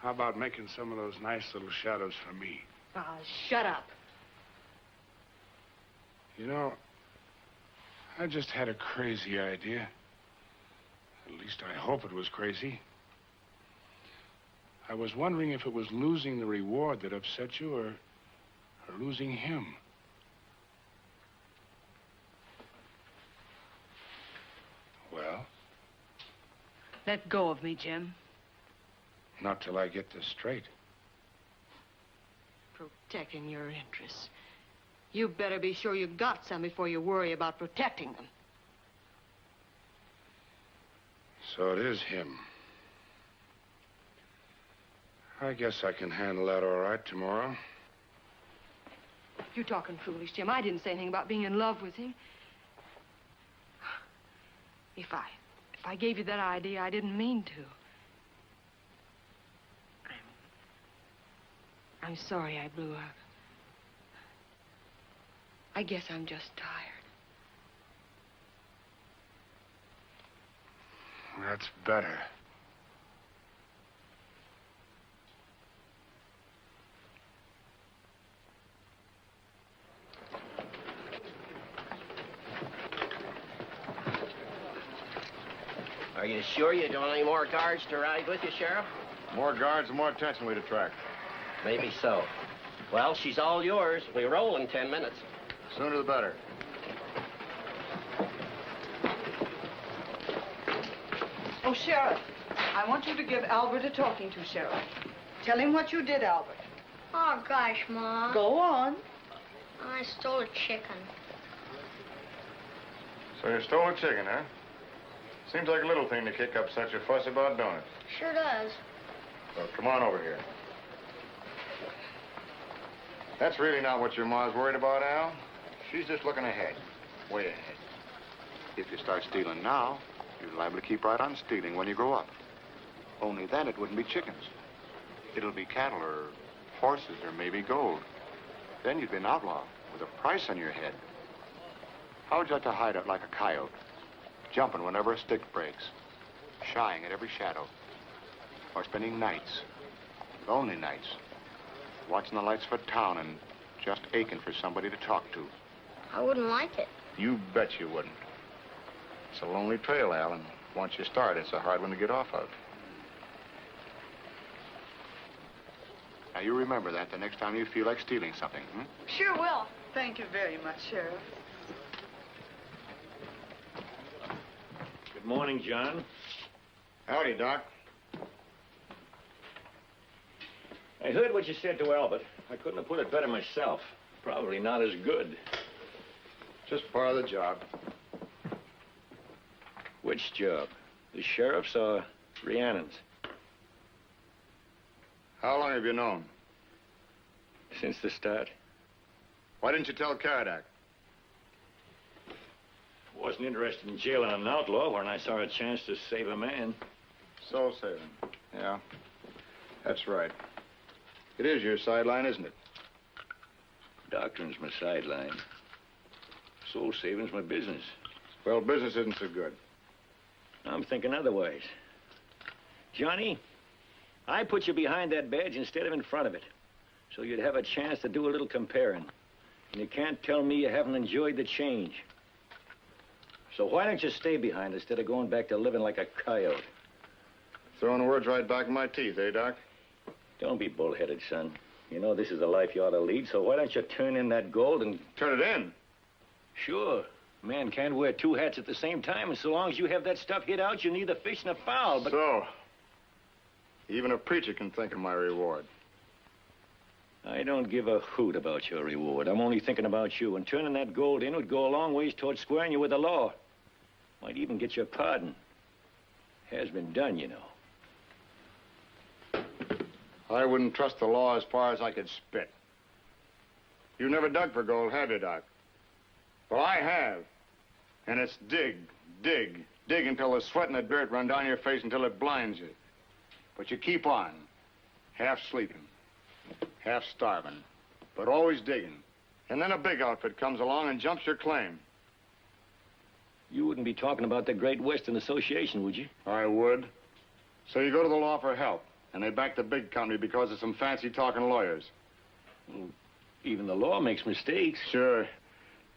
how about making some of those nice little shadows for me? Ah, shut up. You know, I just had a crazy idea. At least I hope it was crazy. I was wondering if it was losing the reward that upset you or losing him. Well? Let go of me, Jim. Not till I get this straight. Protecting your interests. You better be sure you got some before you worry about protecting them. So it is him. I guess I can handle that all right tomorrow. You're talking foolish, Jim. I didn't say anything about being in love with him. If I gave you that idea, I didn't mean to. I'm sorry I blew up. I guess I'm just tired. That's better. Are you sure you don't want any more guards to ride with you, Sheriff? More guards and more attention we'd attract. Maybe so. Well, she's all yours. We roll in 10 minutes. Sooner the better. Oh, Sheriff, I want you to give Albert a talking to, Sheriff. Tell him what you did, Albert. Oh, gosh, Ma. Go on. I stole a chicken. So you stole a chicken, huh? Seems like a little thing to kick up such a fuss about, don't it? Sure does. Well, come on over here. That's really not what your ma's worried about, Al. She's just looking ahead. Way ahead. If you start stealing now, you're liable to keep right on stealing when you grow up. Only then it wouldn't be chickens. It'll be cattle or horses or maybe gold. Then you'd be an outlaw with a price on your head. How would you like to hide out like a coyote? Jumping whenever a stick breaks. Shying at every shadow. Or spending nights. Lonely nights. Watching the lights for town and just aching for somebody to talk to. I wouldn't like it. You bet you wouldn't. It's a lonely trail, Al, and once you start, it's a hard one to get off of. Now, you remember that the next time you feel like stealing something, hmm? Sure will. Thank you very much, Sheriff. Good morning, John. Howdy, Doc. I heard what you said to Albert. I couldn't have put it better myself. Probably not as good. Just part of the job. Which job? The sheriff's or Rhiannon's? How long have you known? Since the start. Why didn't you tell Caradac? Wasn't interested in jailing an outlaw when I saw a chance to save a man. Soul saving. Yeah, that's right. It is your sideline, isn't it? Doctrine's my sideline. Soul saving's my business. Well, business isn't so good. I'm thinking otherwise. Johnny, I put you behind that badge instead of in front of it, so you'd have a chance to do a little comparing. And you can't tell me you haven't enjoyed the change. So why don't you stay behind instead of going back to living like a coyote? Throwing words right back in my teeth, eh, Doc? Don't be bullheaded, son. You know this is the life you ought to lead, so why don't you turn in that gold and... Turn it in? Sure. A man can't wear two hats at the same time, and so long as you have that stuff hid out, you're neither fish nor fowl, but... So, even a preacher can think of my reward. I don't give a hoot about your reward. I'm only thinking about you, and turning that gold in would go a long ways towards squaring you with the law. Might even get your pardon. Has been done, you know. I wouldn't trust the law as far as I could spit. You never dug for gold, have you, Doc? Well, I have. And it's dig, dig, dig until the sweat and the dirt run down your face until it blinds you. But you keep on, half sleeping, half starving, but always digging. And then a big outfit comes along and jumps your claim. You wouldn't be talking about the Great Western Association, would you? I would. So you go to the law for help, and they back the big company because of some fancy-talking lawyers. Well, even the law makes mistakes. Sure.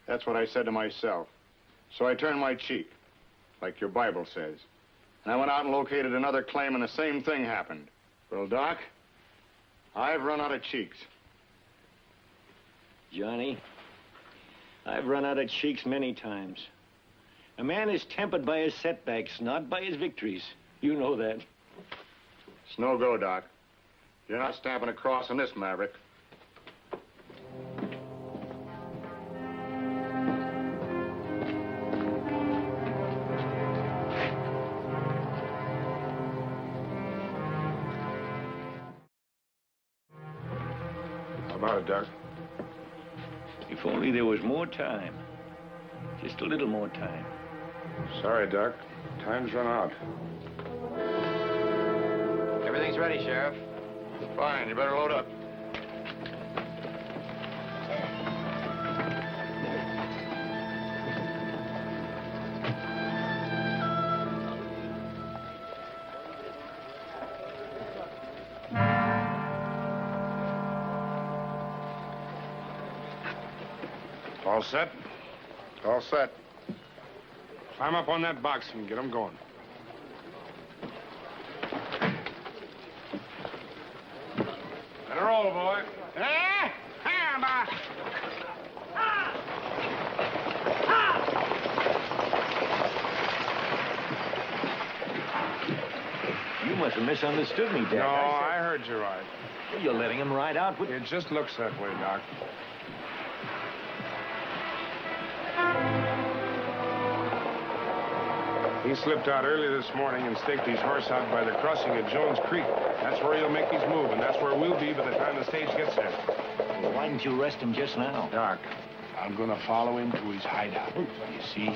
That's what I said to myself. So I turned my cheek, like your Bible says. And I went out and located another claim, and the same thing happened. Well, Doc, I've run out of cheeks. Johnny, I've run out of cheeks many times. A man is tempered by his setbacks, not by his victories. You know that. It's no go, Doc. You're not stamping a cross on this maverick. How about it, Doc? If only there was more time. Just a little more time. Sorry, Doc. Time's run out. Everything's ready, Sheriff. Fine, you better load up. All set? All set. Climb up on that box and get them going. Let her roll, boy. You must have misunderstood me, Dad. No, I heard you right. You're letting him ride out with... It just looks that way, Doc. He slipped out early this morning and staked his horse out by the crossing of Jones Creek. That's where he'll make his move, and that's where we'll be by the time the stage gets there. Well, why didn't you arrest him just now? Doc, I'm gonna follow him to his hideout. You see?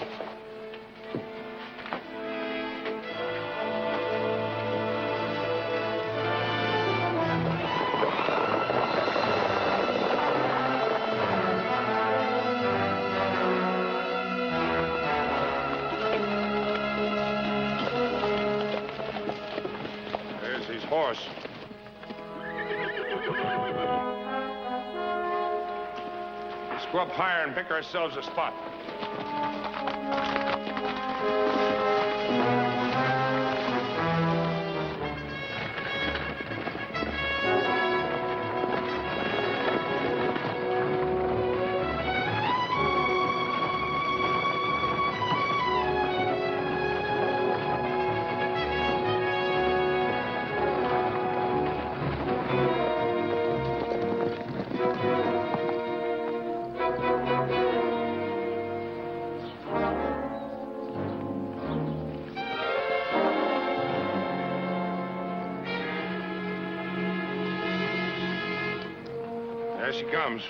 Horse. Let's go up higher and pick ourselves a spot. There she comes.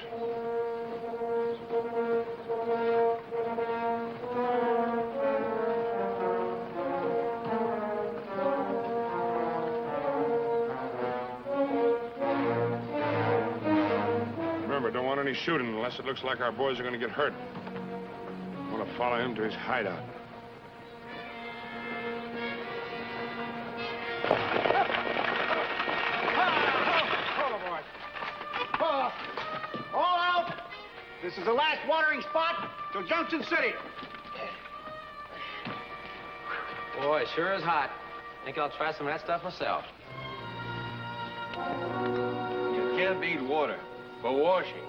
Remember, don't want any shooting unless it looks like our boys are going to get hurt. I want to follow him to his hideout. All out! This is the last watering spot till Junction City. Boy, it sure is hot. Think I'll try some of that stuff myself. You can't beat water for washing.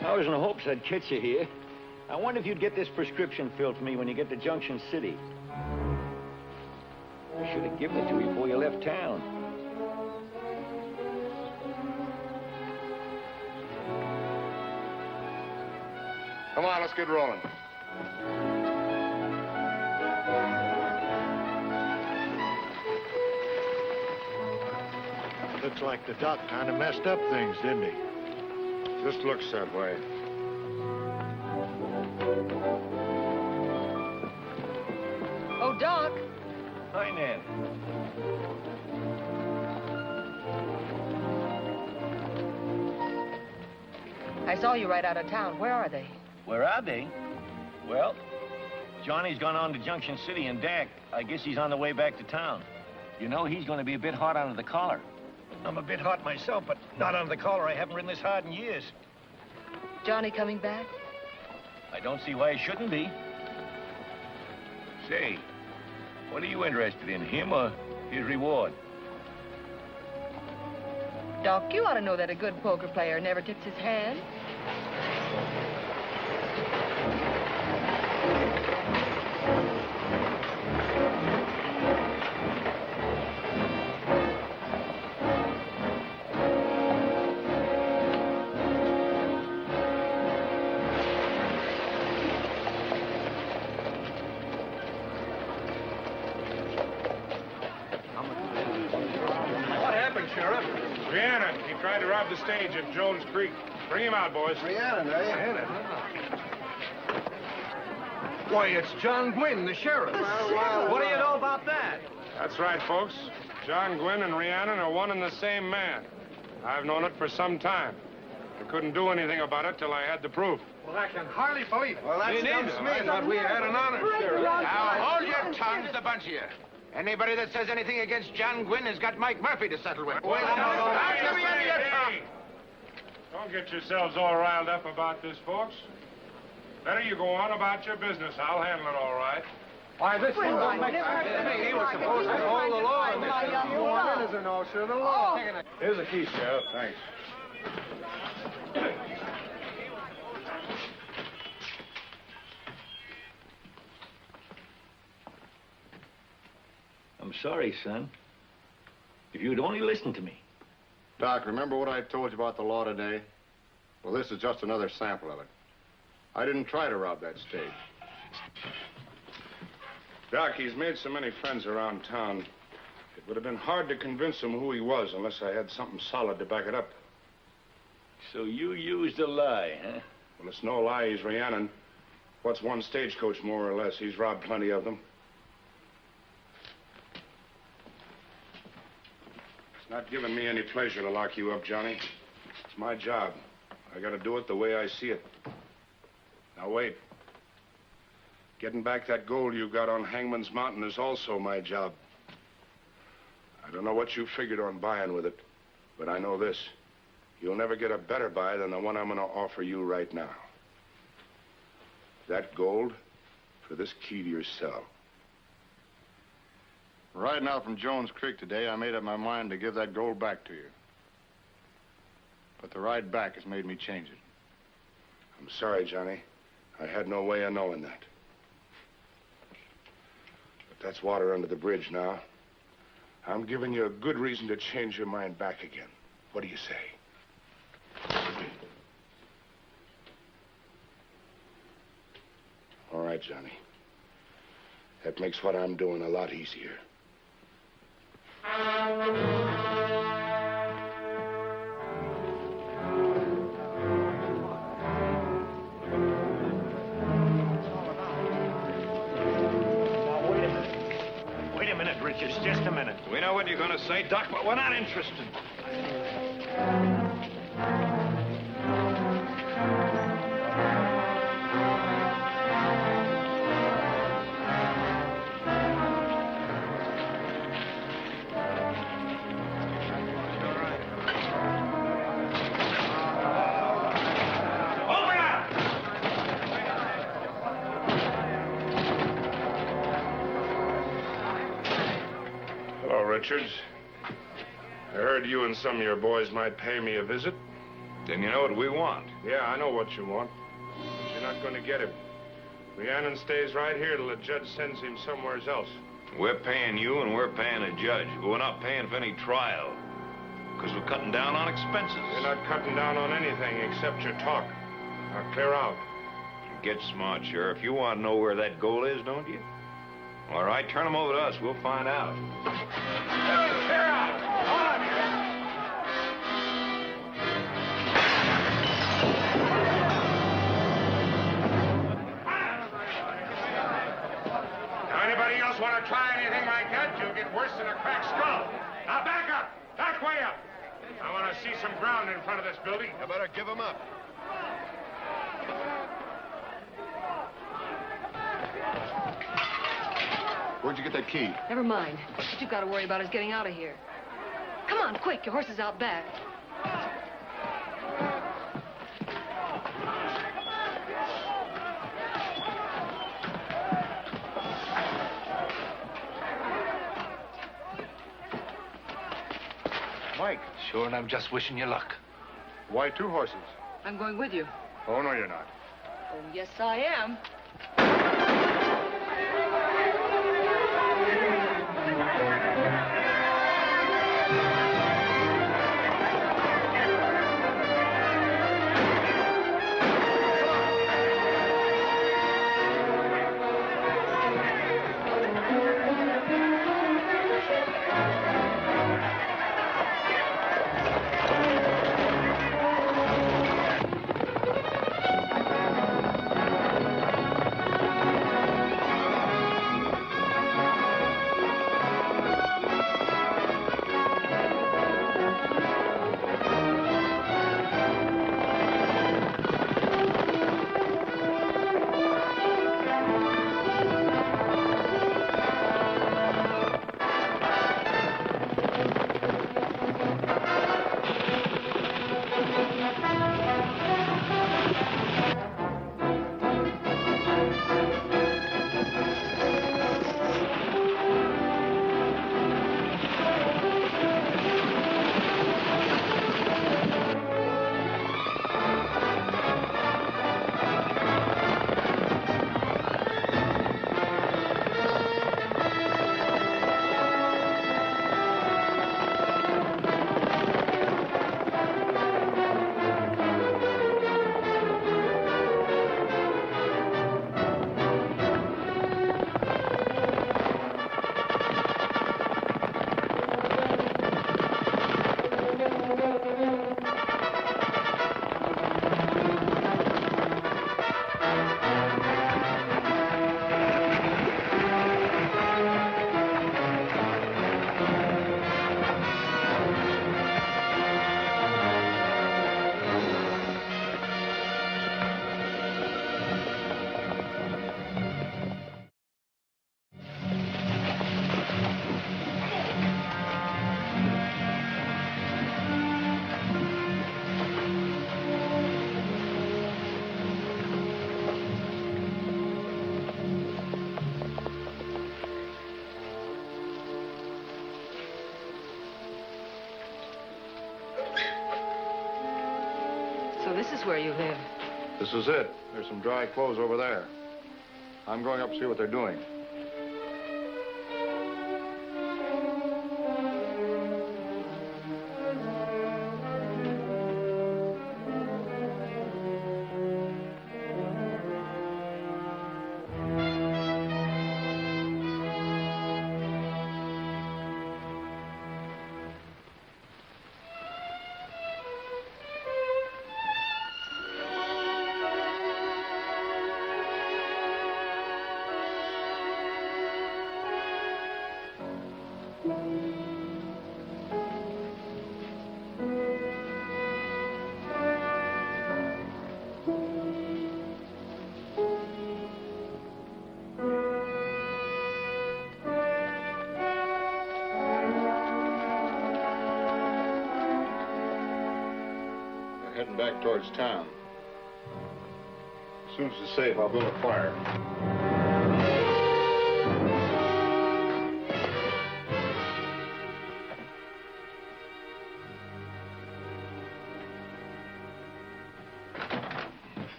I was in hopes I'd catch you here. I wonder if you'd get this prescription filled for me when you get to Junction City. I should have given it to you before you left town. Come on, let's get rolling. Looks like the doc kind of messed up things, didn't he? Just looks that way. Oh, Doc. Hi, Nan. I saw you right out of town. Where are they? Where are they? Well, Johnny's gone on to Junction City and Dak. I guess he's on the way back to town. You know, he's going to be a bit hot under the collar. I'm a bit hot myself, but not under the collar. I haven't ridden this hard in years. Johnny coming back? I don't see why he shouldn't be. Say, what are you interested in, him or his reward? Doc, you ought to know that a good poker player never tips his hand. Rhiannon, he tried to rob the stage at Jones Creek. Bring him out, boys. Rhiannon, eh? Why, it's John Gwynn, the sheriff. What do you know about that? That's right, folks. John Gwynn and Rhiannon are one and the same man. I've known it for some time. I couldn't do anything about it till I had the proof. Well, I can hardly believe it. Well, that's me neither. I thought we had an honor sheriff. Now, hold your tongues, the bunch of you. Anybody that says anything against John Gwynn has got Mike Murphy to settle with. Don't get yourselves all riled up about this, folks. Better you go on about your business. I'll handle it all right. Why, this one don't make sense to me. He was supposed to hold the law in this case. You want it as an officer of the law. Here's the key, Sheriff. Thanks. I'm sorry, son. If you'd only listened to me. Doc, remember what I told you about the law today? Well, this is just another sample of it. I didn't try to rob that stage. Doc, he's made so many friends around town. It would have been hard to convince him who he was unless I had something solid to back it up. So you used a lie, huh? Well, it's no lie. He's Rhiannon. What's one stagecoach, more or less? He's robbed plenty of them. It's not giving me any pleasure to lock you up, Johnny. It's my job. I gotta do it the way I see it. Now, wait. Getting back that gold you got on Hangman's Mountain is also my job. I don't know what you figured on buying with it, but I know this. You'll never get a better buy than the one I'm gonna offer you right now. That gold for this key to your cell. Riding out from Jones Creek today, I made up my mind to give that gold back to you. But the ride back has made me change it. I'm sorry, Johnny. I had no way of knowing that. But that's water under the bridge now. I'm giving you a good reason to change your mind back again. What do you say? All right, Johnny. That makes what I'm doing a lot easier. Wait a minute, Richards, just a minute. We know what you're going to say, Doc, but we're not interested. Hello, Richards. I heard you and some of your boys might pay me a visit. Then you know what we want. Yeah, I know what you want. But you're not going to get him. Rhiannon stays right here till the judge sends him somewhere else. We're paying you and we're paying a judge, but we're not paying for any trial. Because we're cutting down on expenses. You're not cutting down on anything except your talk. Now clear out. Get smart, Sheriff. You want to know where that goal is, don't you? All right, turn them over to us. We'll find out. Clear out! All of you! Now, anybody else want to try anything like that, you'll get worse than a cracked skull. Now, back up! Back way up! I want to see some ground in front of this building. You better give him up. Where'd you get that key? Never mind. What you've got to worry about is getting out of here. Come on, quick. Your horse is out back. Mike. Sure, and I'm just wishing you luck. Why 2 horses? I'm going with you. Oh, no, you're not. Oh, yes, I am. So this is where you live. This is it. There's some dry clothes over there. I'm going up to see what they're doing. Heading back towards town. As soon as it's safe, I'll build a fire.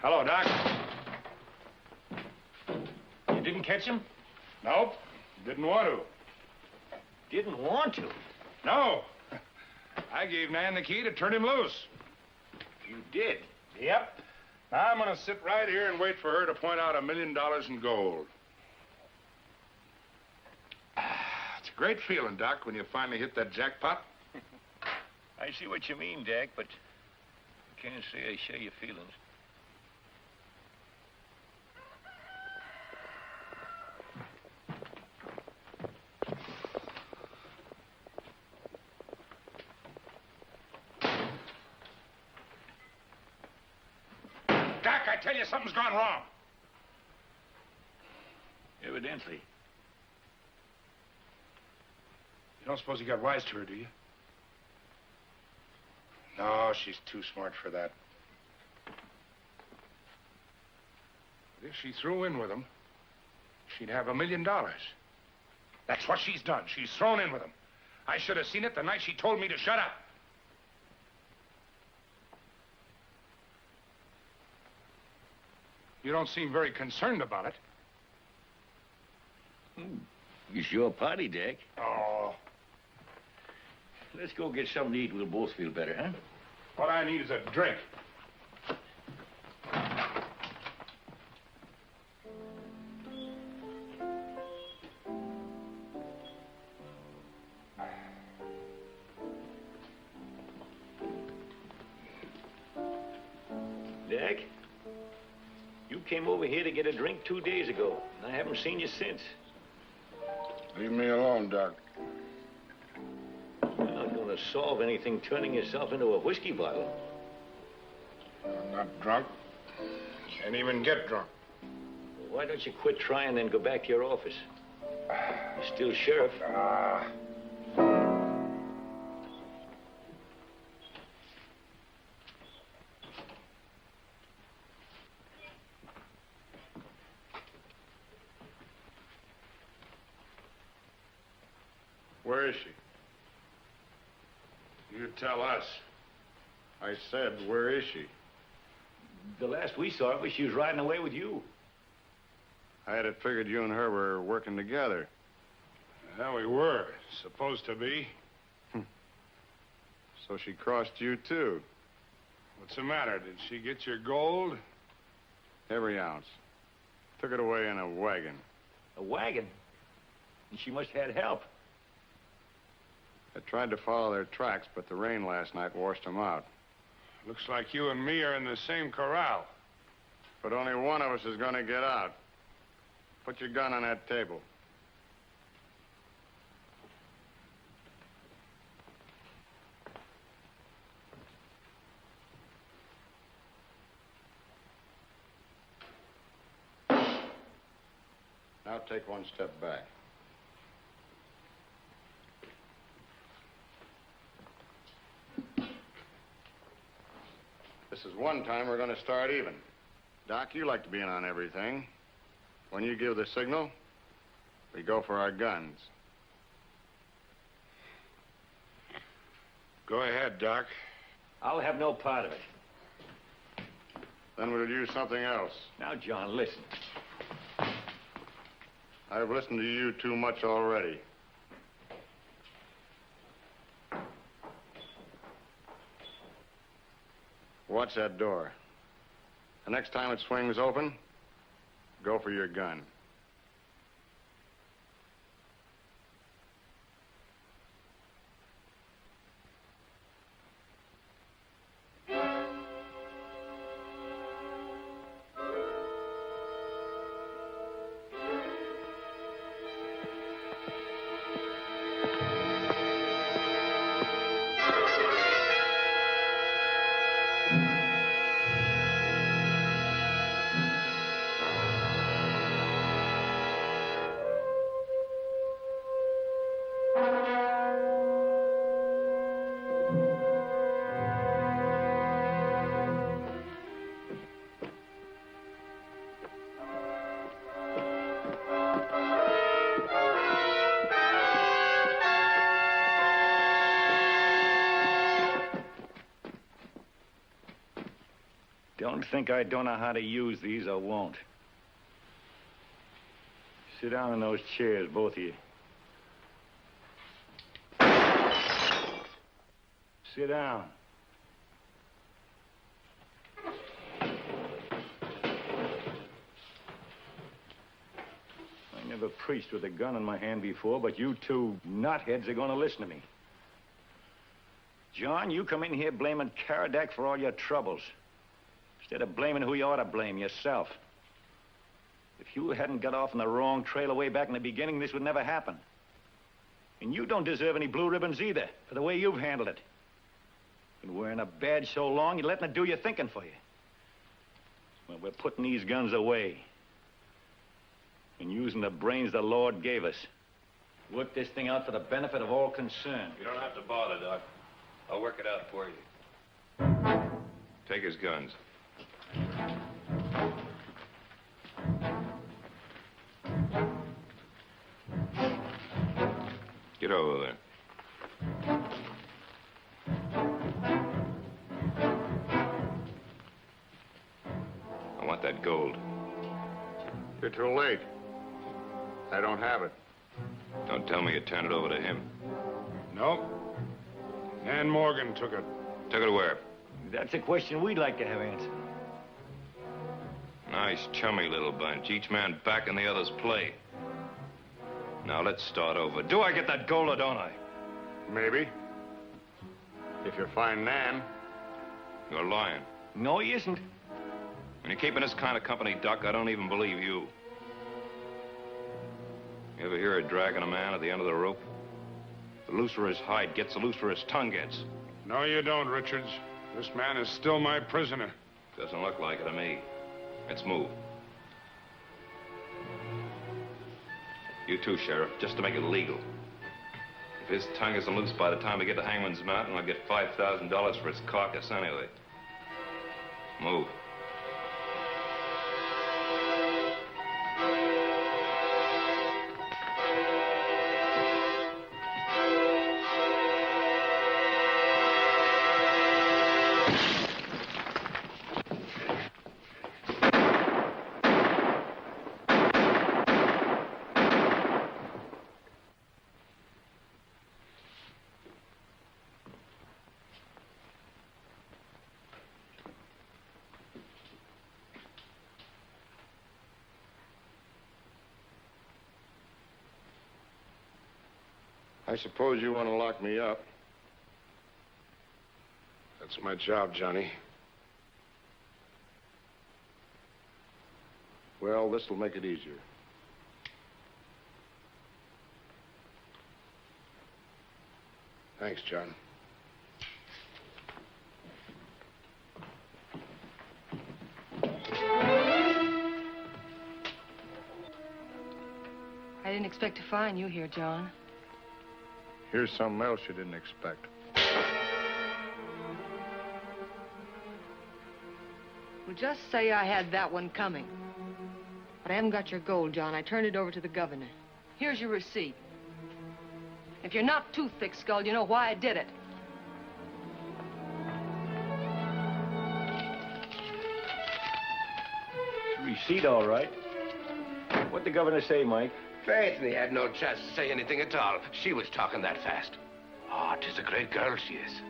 Hello, Doc. You didn't catch him? Nope. Didn't want to. Didn't want to? No. I gave Nan the key to turn him loose. You did? Yep. Now I'm going to sit right here and wait for her to point out $1 million in gold. It's a great feeling, Doc, when you finally hit that jackpot. I see what you mean, Jack, but I can't say I share your feelings. Doc, I tell you, something's gone wrong. Evidently. You don't suppose he got wise to her, do you? No, she's too smart for that. But if she threw in with him, she'd have $1 million. That's what she's done. She's thrown in with him. I should have seen it the night she told me to shut up. You don't seem very concerned about it. It's your party, Jack. Oh. Let's go get something to eat. We'll both feel better, huh? What I need is a drink. Jack, you came over here to get a drink 2 days ago, and I haven't seen you since. Leave me alone, Doc. You're not going to solve anything turning yourself into a whiskey bottle. I'm not drunk. Can't even get drunk. Well, why don't you quit trying and go back to your office? You're still sheriff. Where is she? You tell us. I said, where is she? The last we saw her, she was riding away with you. I had it figured you and her were working together. Well, we were supposed to be. So she crossed you, too. What's the matter? Did she get your gold? Every ounce. Took it away in a wagon. A wagon? And she must have had help. I tried to follow their tracks, but the rain last night washed them out. Looks like you and me are in the same corral. But only one of us is going to get out. Put your gun on that table. Now take one step back. This is one time we're going to start even. Doc, you like to be in on everything. When you give the signal, we go for our guns. Go ahead, Doc. I'll have no part of it. Then we'll use something else. Now, John, listen. I've listened to you too much already. Watch that door. The next time it swings open, go for your gun. Don't think I don't know how to use these or won't. Sit down in those chairs, both of you. Sit down. I never preached with a gun in my hand before, but you two knotheads are going to listen to me. John, you come in here blaming Caradac for all your troubles. Instead of blaming who you ought to blame, yourself. If you hadn't got off on the wrong trail away back in the beginning, this would never happen. And you don't deserve any blue ribbons either, for the way you've handled it. Been wearing a badge so long, you're letting it do your thinking for you. Well, we're putting these guns away. And using the brains the Lord gave us. Work this thing out for the benefit of all concerned. You don't have to bother, Doc. I'll work it out for you. Take his guns. Get over there. I want that gold. You're too late. I don't have it. Don't tell me you turned it over to him. Nope. Nan Morgan took it. Took it where? That's a question we'd like to have answered. Nice, chummy little bunch. Each man backing the other's play. Now, let's start over. Do I get that gold or don't I? Maybe. If you find Nan. You're lying. No, he isn't. When you're keeping this kind of company, Duck, I don't even believe you. You ever hear of dragging a man at the end of the rope? The looser his hide gets, the looser his tongue gets. No, you don't, Richards. This man is still my prisoner. Doesn't look like it to me. Let's move. You too, Sheriff, just to make it legal. If his tongue isn't loose by the time we get to Hangman's Mountain, I'll get $5,000 for his carcass anyway. Move. I suppose you want to lock me up. That's my job, Johnny. Well, this will make it easier. Thanks, John. I didn't expect to find you here, John. Here's something else you didn't expect. Well, just say I had that one coming. But I haven't got your gold, John. I turned it over to the governor. Here's your receipt. If you're not too thick-skulled, you know why I did it. receipt, all right. What'd the governor say, Mike? Faith, and he had no chance to say anything at all. She was talking that fast. Oh, 'tis a great girl she is.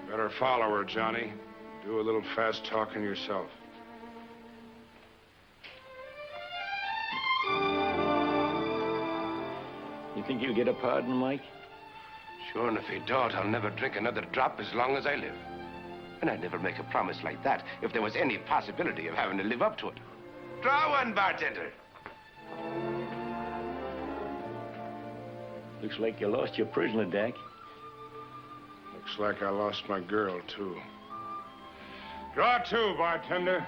Better follow her, Johnny. Do a little fast talking yourself. You think you'll get a pardon, Mike? Sure, and if he don't, I'll never drink another drop as long as I live. And I'd never make a promise like that if there was any possibility of having to live up to it. Draw one, bartender. Looks like you lost your prisoner, Dak. Looks like I lost my girl, too. Draw two, bartender.